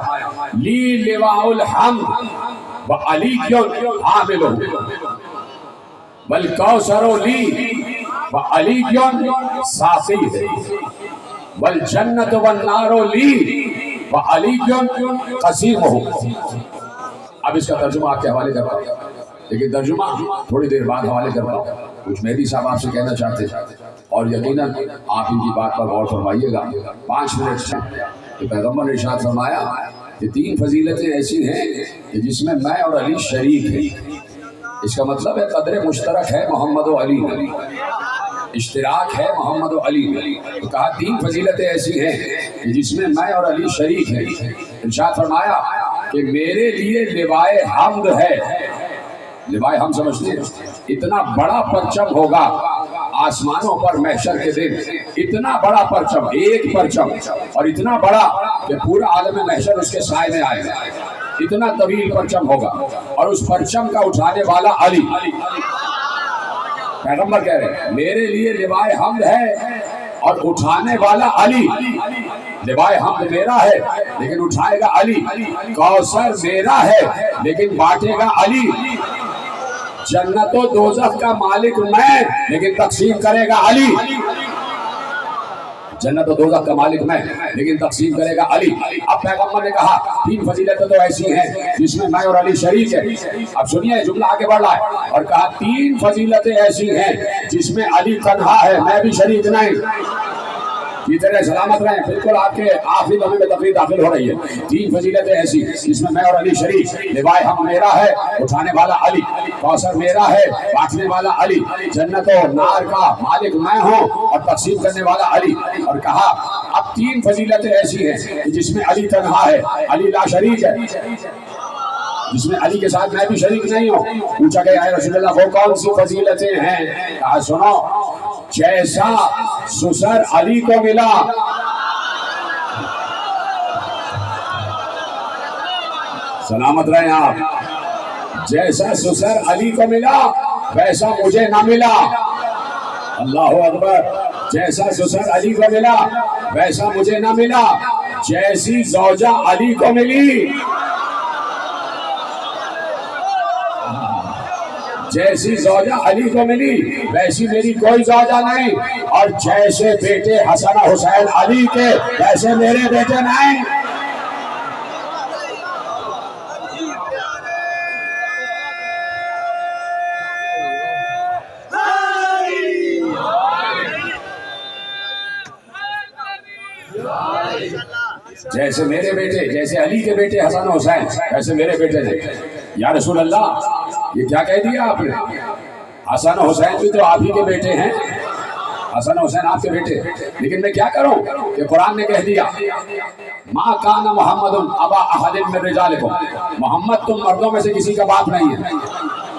لی لواء الحمد وعلی حاملہ والکوثر لی وعلی ساقیہ والجنت والنار لی وعلی قسیمہ۔ اب اس کا ترجمہ آپ کے حوالے کرتا ہوں، لیکن ترجمہ تھوڑی دیر بعد حوالے کرتا ہوں۔ کچھ مہدی صاحب آپ سے کہنا چاہتے ہیں اور یقیناً آپ ان کی بات پر غور فرمائیے گا۔ 5 منٹ سے کہ پیغمبر نے ارشاد فرمایا کہ 3 فضیلتیں ایسی ہیں کہ جس میں میں اور علی شریک ہیں۔ اس کا مطلب ہے قدر مشترک ہے محمد و علی میں، اشتراک ہے محمد و علی میں۔ تو کہا 3 فضیلتیں ایسی ہیں کہ جس میں میں اور علی شریک ہیں۔ ارشاد فرمایا کہ میرے لیے لوائے حمد ہے۔ لوائے ہم سمجھتے ہیں اتنا بڑا پرچم ہوگا آسمانوں پر محشر کے دن، اتنا بڑا پرچم، ایک پرچم، اور اتنا بڑا کہ پورا عالم محشر اس کے سائے میں آئے گا۔ اتنا طویل پرچم ہوگا اور اس پرچم کا اٹھانے والا علی۔ پیغمبر کہہ رہے ہیں میرے لیے لوائے حمد ہے اور اٹھانے والا علی۔ لوائے حمد میرا ہے لیکن اٹھائے گا علی، کوثر میرا ہے لیکن بانٹے گا علی، جنت و دوزخ کا مالک میں لیکن تقسیم کرے گا علی۔ جنت و دوزخ کا مالک میں لیکن تقسیم کرے گا علی۔ اب پیغمبر نے کہا 3 فضیلتیں تو ایسی ہیں جس میں میں اور علی شریک ہے۔ اب سنیے جملہ آگے بڑھ رہا ہے اور کہا 3 فضیلتیں ایسی ہیں جس میں علی تنہا ہے، میں بھی شریک نہیں۔ جیتے رہے سلامت رہیں. بالکل آپ کے آخری لمحے میں تقریر داخل ہو رہی ہے. 3 فضیلتیں ایسی جس میں اور علی شریف. لوائے ہم میرا ہے, اٹھانے والا علی. کوثر میرا ہے, بانٹنے والا علی. جنت و نار کا مالک میں ہوں اور تقسیم کرنے والا علی. اور کہا اب 3 فضیلتیں ایسی ہیں جس میں علی تنہا ہے, علی لا شریک ہے, جس میں علی کے ساتھ میں بھی شریک نہیں ہوں. پوچھا گیا اے رسول اللہ وہ کون سی فضیلتیں ہیں؟ کہا سنو, جیسا سسر علی کو ملا, سلامت رہیں آپ, جیسا سسر علی کو ملا ویسا مجھے نہ ملا. اللہ اکبر. جیسا سسر علی کو ملا ویسا مجھے نہ ملا. جیسی زوجہ علی کو ملی, جیسی زوجہ علی کو ملی ویسی میری کوئی زوجہ نہیں. اور جیسے بیٹے حسن حسین علی کے ویسے میرے بیٹے نہیں. جیسے میرے بیٹے, جیسے علی کے بیٹے حسن حسین ویسے میرے بیٹے نہیں. یا رسول اللہ یہ کیا کہہ دیا آپ نے؟ حسن حسین بھی تو آپ ہی کے بیٹے ہیں, حسن حسین آپ کے بیٹے. لیکن میں کیا کروں کہ قرآن نے کہہ دیا ما کان محمد ابا احد من رجالکم, محمد تم مردوں میں سے کسی کا باپ نہیں ہے.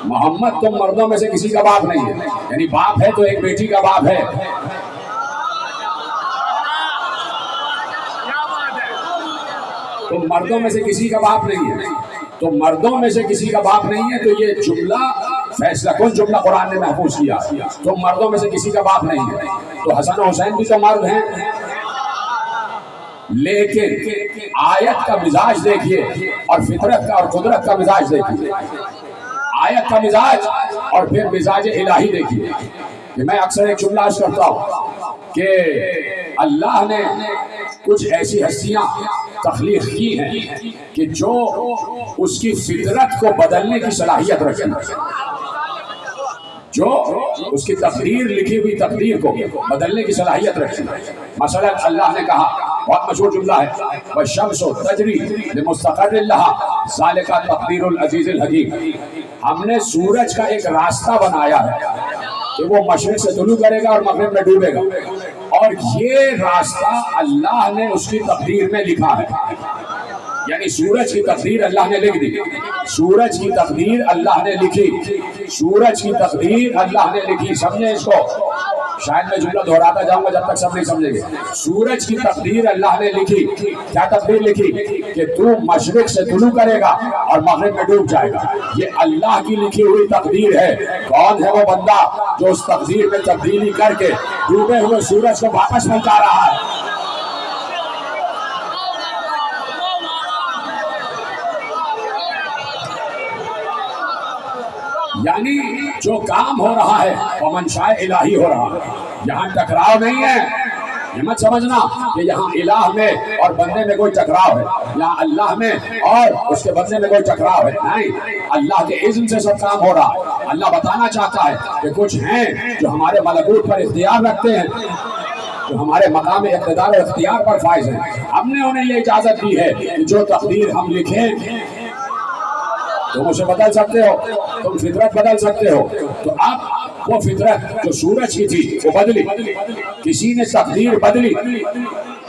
محمد تم مردوں میں سے کسی کا باپ نہیں ہے, یعنی باپ ہے تو ایک بیٹی کا باپ ہے. تم مردوں میں سے کسی کا باپ نہیں ہے, تو مردوں میں سے کسی کا باپ نہیں ہے. تو یہ جملہ فیصلہ کن جملہ قرآن نے محفوظ کیا, تم مردوں میں سے کسی کا باپ نہیں ہے. تو حسن حسین بھی تو مرد ہیں, لیکن آیت کا مزاج دیکھیے اور فطرت کا اور قدرت کا مزاج دیکھیے. آیت کا مزاج اور پھر مزاج الہی دیکھیے. کہ میں اکثر ایک جملہ عرض کرتا ہوں کہ اللہ نے کچھ ایسی ہستیاں تخلیق کی ہیں کہ جو اس کی فطرت کو بدلنے کی صلاحیت رکھتی ہیں, جو اس کی تقدیر لکھی ہوئی تقدیر کو بدلنے کی صلاحیت رکھتی ہے. مثلا اللہ نے کہا, بہت مشہور جملہ ہے, وَالشَّمْسُ تَجْرِي لِمُسْتَقَرٍّ لَهَا ذَلِكَ تَقْدِيرُ الْعَزِيزِ الْحَكِيمِ. ہم نے سورج کا ایک راستہ بنایا ہے کہ وہ مشرق سے طلوع کرے گا اور مغرب میں ڈوبے گا, اور یہ راستہ اللہ نے اس کی تقدیر میں لکھا ہے. یعنی سورج کی تقدیر اللہ نے لکھ دی, سورج کی تقدیر اللہ نے لکھی, سورج کی تقدیر اللہ نے لکھی. سمجھیں اس کو, شاید میں جملہ دہراتا جاؤں گا جب تک سب نہیں سمجھیں گے. سورج کی تقدیر اللہ نے لکھی. کیا تقدیر لکھی؟ کہ تو مشرق سے طلوع کرے گا اور مغرب میں ڈوب جائے گا. یہ اللہ کی لکھی ہوئی تقدیر ہے. کون ہے وہ بندہ جو اس تقدیر میں تبدیلی کر کے ڈوبے ہوئے سورج کو واپس پہنچا رہا ہے؟ یعنی جو کام ہو رہا ہے وہ منشاء الہی ہو رہا ہے. یہاں ٹکراؤ نہیں ہے. یہ مت سمجھنا کہ یہاں الہ میں اور بندے میں کوئی ٹکراؤ ہے, یہاں اللہ میں اور اس کے بندے میں کوئی ٹکراؤ ہے. نہیں, اللہ کے اذن سے سب کام ہو رہا ہے. اللہ بتانا چاہتا ہے کہ کچھ ہیں جو ہمارے ملکوت پر اختیار رکھتے ہیں, جو ہمارے مقام اقتدار و اختیار پر فائز ہیں. ہم نے انہیں یہ اجازت دی ہے کہ جو تقدیر ہم لکھیں تم اسے بدل سکتے ہو, تم فطرت بدل سکتے ہو. تو اب وہ فطرت جو سورج کی تھی وہ بدلی, کسی نے تقدیر بدلی,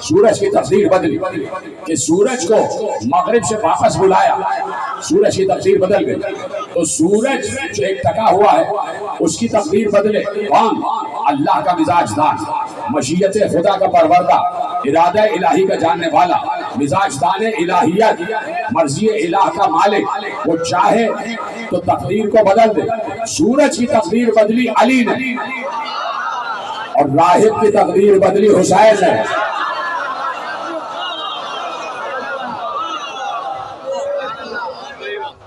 سورج کی تقدیر بدلی کہ سورج کو مغرب سے واپس بلایا, سورج کی تقدیر بدل گئی. تو سورج جو ایک ٹکا ہوا ہے اس کی تقدیر بدلے. کون؟ اللہ کا مزاج دان, مشیت خدا کا پروردہ, ارادہ الہی کا جاننے والا, مزاج دان الہیت, مرضی الہ کا مالک. وہ چاہے تو تقدیر کو بدل دے. سورج کی تقدیر بدلی علی نے اور راہب کی تقدیر بدلی حسین نے.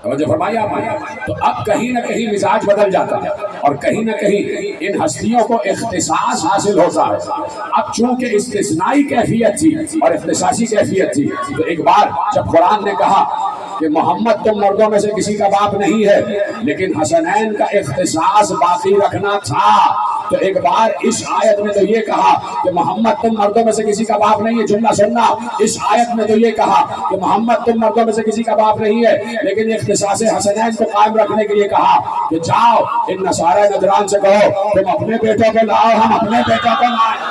توجہ فرمائیے آپ. تو اب کہیں نہ کہیں مزاج بدل جاتا ہے اور کہیں نہ کہیں ان ہستیوں کو اختصاص حاصل ہوتا ہے. اب چونکہ استثنائی کیفیت تھی اور اختصاصی کیفیت تھی, تو ایک بار جب قرآن نے کہا کہ محمد تم مردوں میں سے کسی کا باپ نہیں ہے, لیکن حسنین کا اختصاص باقی رکھنا تھا, تو ایک بار اس آیت میں تو یہ کہا کہ محمد تم مردوں میں سے کسی کا باپ نہیں ہے. جملہ سننا, اس آیت میں تو یہ کہا کہ محمد تم مردوں میں سے کسی کا باپ نہیں ہے, لیکن اختصاص حسنین کو قائم رکھنے کے لیے کہا کہ جاؤ ان نصارہ نجران سے کہو تم اپنے بیٹوں کو لاؤ, ہم اپنے بیٹوں کو لائیں.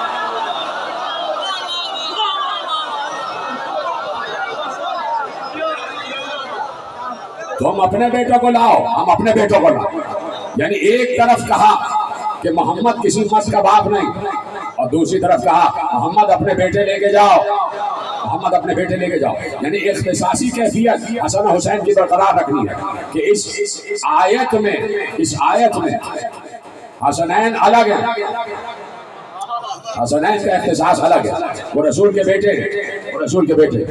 تم اپنے بیٹوں کو لاؤ, ہم اپنے بیٹوں کو لاؤ. یعنی ایک طرف کہا کہ محمد کسی مرد کا باپ نہیں, اور دوسری طرف کہا محمد اپنے بیٹے لے کے جاؤ, محمد اپنے بیٹے لے کے جاؤ. یعنی اختصاصی کیفیت حسن و حسین کی برقرار رکھنی ہے کہ اس آیت میں حسنین الگ ہیں, حسنین کا اختصاص الگ ہے. وہ رسول کے بیٹے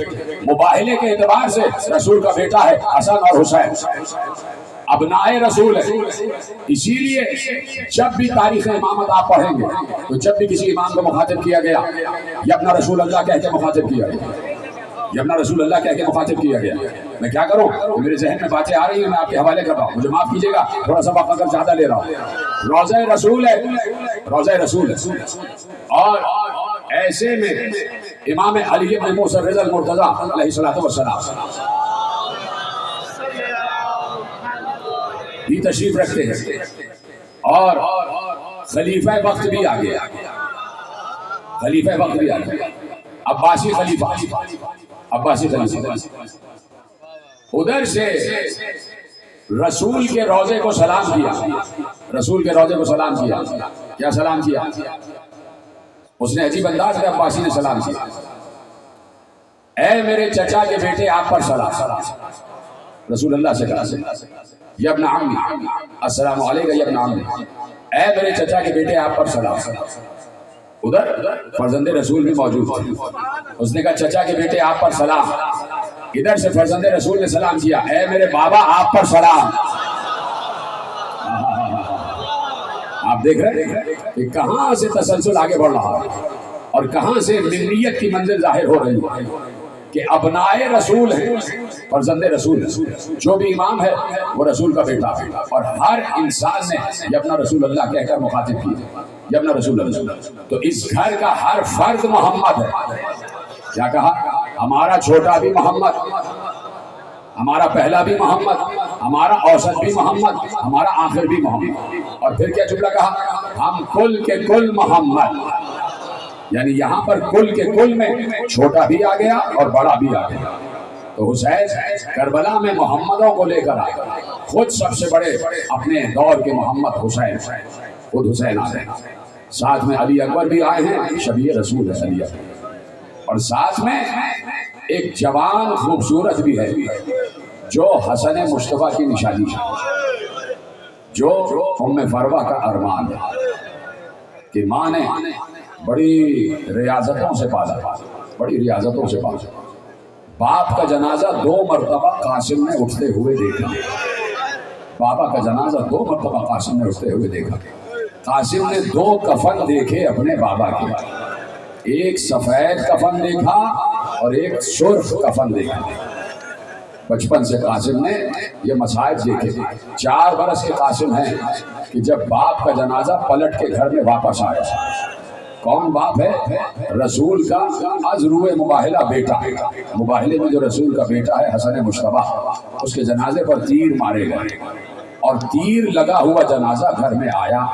مباہلے کے اعتبار سے رسول کا بیٹا ہے حسن اور حسین, ابنائے رسول ہے. اسی لیے جب بھی تاریخ امامت آپ پڑھیں گے تو جب بھی کسی امام کو مخاطب کیا گیا یا اپنا رسول اللہ کہہ کے مخاطب کیا گیا, میں کیا کروں, میرے ذہن میں باتیں آ رہی ہیں, میں آپ کے حوالے کر رہا ہوں, مجھے معاف کیجیے گا, تھوڑا سا وقت اگر زیادہ لے رہا ہوں. روضہ رسول ہے. اور ایسے میں امام علی بن موسیٰ رضا المرتضیٰ علیہ الصلوۃ والسلام بھی تشریف رکھتے ہیں, اور خلیفہ وقت بھی آ گیا, عباسی خلیفہ. ادھر سے رسول کے روضے کو سلام کیا, کیا سلام کیا, اس نے عجیب انداز میں عباسی نے سلام کیا, اے میرے چچا کے بیٹے آپ پر سلام. رسول اللہ سے کہا یا ابن عمی, السلام علیکم یا ابن عمی, اے میرے چچا کے بیٹے آپ پر سلام. ادھر فرزند رسول بھی موجود تھے, اس نے کہا چچا کے بیٹے آپ پر سلام. ادھر سے فرزند رسول نے سلام کیا, اے میرے بابا آپ پر سلام. آپ دیکھ رہے ہیں کہ کہاں سے تسلسل آگے بڑھ رہا ہے اور کہاں سے ملیت کی منزل ظاہر ہو رہی ہے کہ ابنائے رسول ہیں, فرزند رسول ہیں. جو بھی امام ہے وہ رسول کا بیٹا ہے, اور ہر انسان نے یبنا رسول اللہ کہہ کر مخاطب کیا, یبنا رسول اللہ. تو اس گھر کا ہر فرد محمد ہے. کیا کہا, ہمارا چھوٹا بھی محمد, ہمارا پہلا بھی محمد, ہمارا اوسط بھی محمد, ہمارا آخر بھی محمد. اور پھر کیا جملہ کہا, ہم کل کے کل محمد. یعنی یہاں پر کل کے کل میں چھوٹا بھی آ گیا اور بڑا بھی آ گیا. تو حسین کربلا میں محمدوں کو لے کر آئے, خود سب سے بڑے اپنے دور کے محمد حسین, خود حسین آ گئے. ساتھ میں علی اکبر بھی آئے ہیں, شبیہ رسول ہے علی اکبر. اور ساتھ میں ایک جوان خوبصورت بھی ہے جو حسن مصطفیٰ کی نشانی ہے, جو ام فروہ کا ارمان ہے کہ ماں نے بڑی ریاضتوں سے پالا. باپ کا جنازہ 2 مرتبہ قاسم نے اٹھتے ہوئے دیکھا. بابا کا جنازہ 2 مرتبہ قاسم نے اٹھتے ہوئے دیکھا. قاسم نے 2 کفن دیکھے اپنے بابا کے, ایک سفید کفن دیکھا اور ایک سرخ کفن دیکھا. بچپن سے قاسم نے یہ مصائب دیکھے. 4 برس کے قاسم ہیں کہ جب باپ کا جنازہ پلٹ کے گھر میں واپس آیا. کون باپ ہے, رسول کا از روئے مباہلہ بیٹا. مباہلے میں جو رسول کا بیٹا ہے حسن مصطفیٰ, اس کے جنازے پر تیر مارے گئے, اور تیر لگا ہوا جنازہ گھر میں آیا.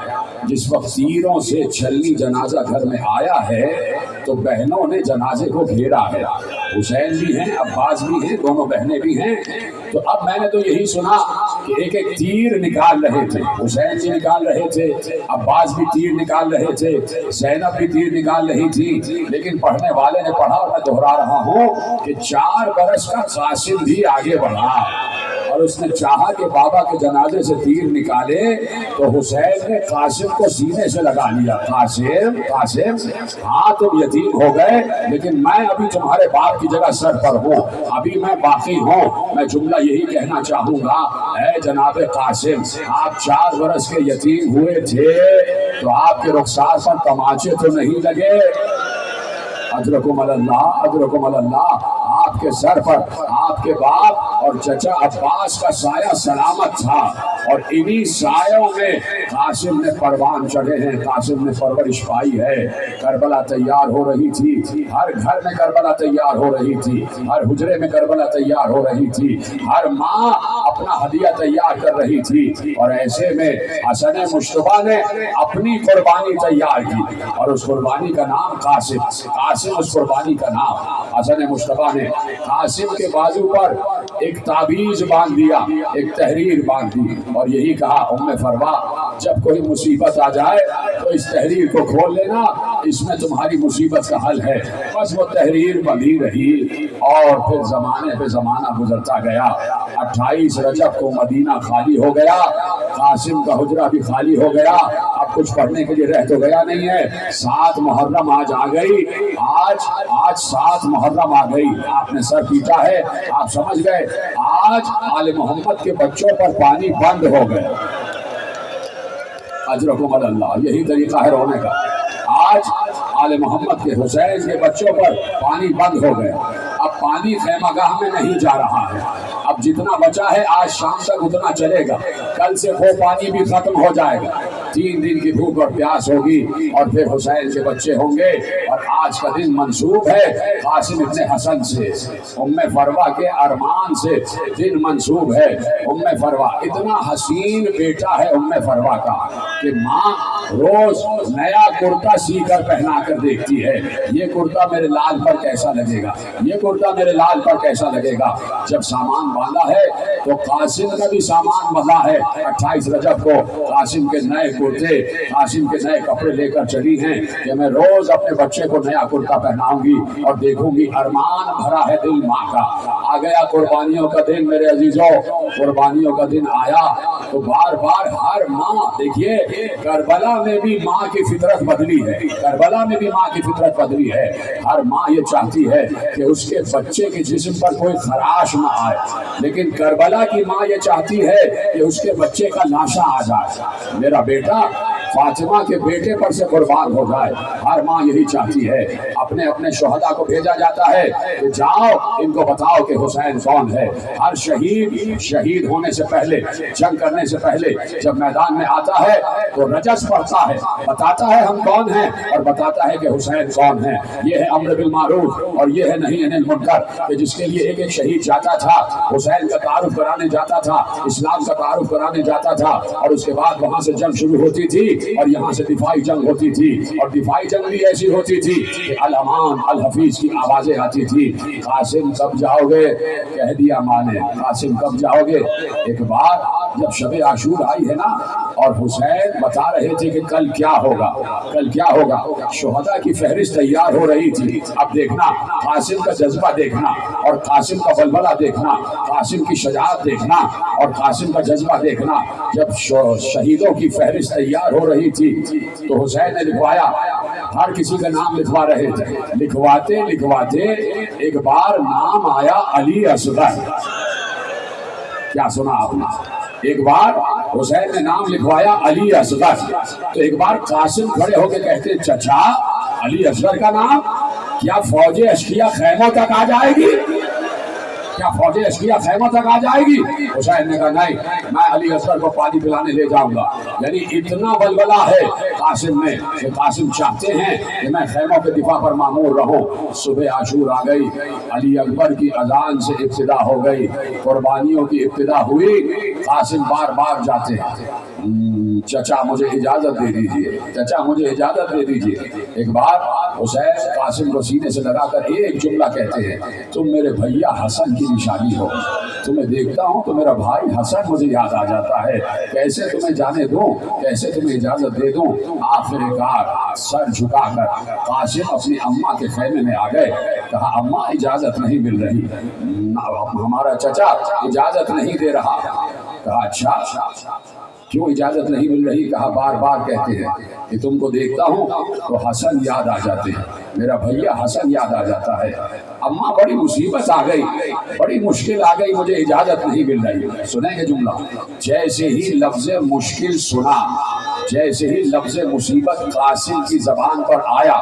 جس وقت تیروں سے چھلنی جنازہ گھر میں آیا ہے تو بہنوں نے جنازے کو گھیرا ہے. حسین بھی ہیں, عباس بھی ہیں, دونوں بہنیں بھی ہیں. تو اب میں نے تو یہی سنا کہ ایک ایک تیر نکال رہے تھے. حسین بھی نکال رہے تھے, عباس بھی تیر نکال رہے تھے, زینب بھی تیر نکال رہی تھی. لیکن پڑھنے والے نے پڑھا, اور میں دہرا رہا ہوں کہ 4 برس کا قاسم بھی آگے بڑھا, اور اس نے چاہا کہ بابا کے جنازے سے تیر نکالے, تو حسین نے قاسم کو سینے سے لگا لیا. قاسم ہاں تم یتیم ہو گئے, لیکن میں ابھی تمہارے باپ کی جگہ سر پر ہوں, ابھی میں باقی ہوں. میں جملہ یہی کہنا چاہوں گا, اے جناب قاسم, آپ 4 برس کے یتیم ہوئے تھے تو آپ کے رخسار پر تماچے تو نہیں لگے. اجرکم اللہ, اجرکم اللہ. آپ کے سر پر آپ کے باپ اور چچا عباس کا سایہ سلامت تھا، اور انہی سایوں میں قاسم نے پروان چڑھے ہیں، قاسم نے پرورش پائی ہے۔ کربلا تیار ہو رہی تھی، ہر گھر میں کربلا تیار ہو رہی تھی، ہر حجرے میں کربلا تیار ہو رہی تھی، ہر ماں اپنا ہدیہ تیار کر رہی تھی، اور ایسے میں حسن مصطفیٰ نے اپنی قربانی تیار کی، اور اس قربانی کا نام قاسم، قاسم اس قربانی کا نام۔ حسن مصطفیٰ نے قاسم کے بازو پر ایک تعویذ باندھ دیا، ایک تحریر باندھ دی، اور یہی کہا ام فروا جب کوئی مصیبت آ جائے تو اس تحریر کو کھول لینا، اس میں تمہاری مصیبت کا حل ہے۔ بس وہ تحریر بندھی رہی، اور پھر زمانے پہ زمانہ گزرتا گیا۔ 28 رجب کو مدینہ خالی ہو گیا، قاسم کا حجرہ بھی خالی ہو گیا، اب کچھ پڑھنے کے لیے رہ تو گیا نہیں ہے۔ 7 محرم آج آ گئی، آج 7 محرم آ گئی، آپ نے سر پیٹا ہے، آپ سمجھ گئے آج آل محمد کے بچوں پر پانی بند ہو گئے۔ اجرکم اللہ، یہی طریقہ ہے رونے کا۔ آج آل محمد کے حسین کے بچوں پر پانی بند ہو گئے، اب پانی خیمہ گاہ میں نہیں جا رہا ہے، اب جتنا بچا ہے آج شام تک اتنا چلے گا، کل سے وہ پانی بھی ختم ہو جائے گا۔ 3 دن کی بھوک اور پیاس ہوگی، اور پھر حسین کے بچے ہوں گے، اور آج کا دن منسوب ہے قاسم ابن حسن سے، ام فروا کے ارمان سے دن منسوب ہے۔ ام فروا اتنا حسین بیٹا ہے ام فروا کا کہ ماں روز نیا کرتا سی کر پہنا کر دیکھتی ہے، یہ کرتا میرے لال پر کیسا لگے گا، یہ کرتا میرے لال پر کیسا لگے گا۔ جب سامان باندھا ہے تو قاسم کا بھی سامان باندھا ہے۔ 28 رجب کو قاسم کے نئے کرتے، قاسم کے نئے کپڑے لے کر چلی ہیں کہ میں روز اپنے بچے کو نیا کرتا پہناؤں گی اور دیکھوں گی، ارمان بھرا ہے دل ماں کا۔ آ گیا قربانیوں کا دن میرے عزیزوں، قربانیوں کا دن آیا تو بار بار ہر ماں، دیکھیے کربلا میں بھی ماں کی فطرت بدلی ہے، کربلا میں بھی ماں کی فطرت بدلی ہے۔ ہر ماں یہ چاہتی ہے کہ اس کے بچے کے جسم پر کوئی خراش نہ آئے، لیکن کربلا کی ماں یہ چاہتی ہے کہ اس کے بچے کا لاشا آ جائے، میرا بیٹا فاطمہ کے بیٹے پر سے قربان ہو جائے۔ ہر ماں یہی چاہتی ہے۔ اپنے اپنے شہداء کو بھیجا جاتا ہے کہ جاؤ ان کو بتاؤ کہ حسین کون ہے۔ ہر شہید ہونے سے پہلے، جنگ کرنے سے پہلے جب میدان میں آتا ہے تو رجس پڑھتا ہے، بتاتا ہے ہم کون ہیں، اور بتاتا ہے کہ حسین کون ہے۔ یہ ہے امر بالمعروف اور یہ ہے نہی عن المنکر، کہ جس کے لیے ایک ایک شہید جاتا تھا، حسین کا تعارف کرانے جاتا تھا، اسلام کا تعارف کرانے جاتا تھا، اور اس کے بعد وہاں سے جنگ شروع ہوتی تھی، اور یہاں سے دفاعی جنگ ہوتی تھی، اور دفاعی جنگ بھی ایسی ہوتی تھی کہ الامان الحفیظ کی آوازیں آتی تھی۔ قاسم کب جاؤ گے؟ کہہ دیا ماں نے، قاسم کب جاؤ گے؟ ایک بار جب شب عاشور آئی ہے نا، اور حسین بتا رہے تھے کہ کل کیا ہوگا، کل کیا ہوگا، شہداء کی فہرست تیار ہو رہی تھی۔ اب دیکھنا قاسم کا جذبہ دیکھنا، اور قاسم کا بلبلہ دیکھنا، قاسم کی شجاعت دیکھنا، اور قاسم کا جذبہ دیکھنا۔ جب شہیدوں کی فہرست تیار ہو رہی تھی تو حسین نے لکھوایا، ہر کسی کا نام لکھوا رہے تھے، لکھواتے لکھواتے ایک بار نام آیا علی اصغر۔ کیا سنا آپ نے؟ ایک بار حسین نے نام لکھوایا علی اصغر، تو ایک بار قاسم کھڑے ہو کے کہتے چچا علی اصغر کا نام، کیا فوج اشقیہ خیموں تک آ جائے گی؟ کیا فوج اشقیہ خیموں تک آ جائے گی؟ حسین نے کہا نہیں، میں علی اصغر کو پانی پلانے لے جاؤں گا۔ یعنی اتنا بلبلہ ہے قاسم میں کہ قاسم چاہتے ہیں کہ میں خیموں کے دفاع پر مامور رہوں۔ صبح عاشور آ گئی، علی اکبر کی اذان سے ابتدا ہو گئی، قربانیوں کی ابتدا ہوئی۔ قاسم بار بار جاتے ہیں، چچا مجھے اجازت دے دیجئے، چچا مجھے اجازت دے دیجئے۔ ایک بار حسین قاسم کو سینے سے لگا کر ایک جملہ کہتے ہیں، تم میرے بھیا حسن کی نشانی ہو، تمہیں دیکھتا ہوں تو میرا بھائی حسن مجھے یاد آ جاتا ہے، کیسے تمہیں جانے دوں، کیسے تمہیں اجازت دے دوں۔ آخر کار سر جھکا کر قاسم اپنی اماں کے خیمے میں آ گئے۔ کہا اماں اجازت نہیں مل رہی، ہمارا چچا اجازت نہیں دے رہا۔ کہا اچھا کیوں اجازت نہیں مل رہی؟ کہا بار بار کہتے ہیں کہ تم کو دیکھتا ہوں تو حسن یاد آ جاتے ہیں، میرا بھیا حسن یاد آ جاتا ہے۔ اماں بڑی مصیبت آ گئی، بڑی مشکل آ گئی، مجھے اجازت نہیں مل رہی۔ سنیں گے جملہ، جیسے ہی لفظ مشکل سنا، جیسے ہی لفظ مصیبت قاسم کی زبان پر آیا،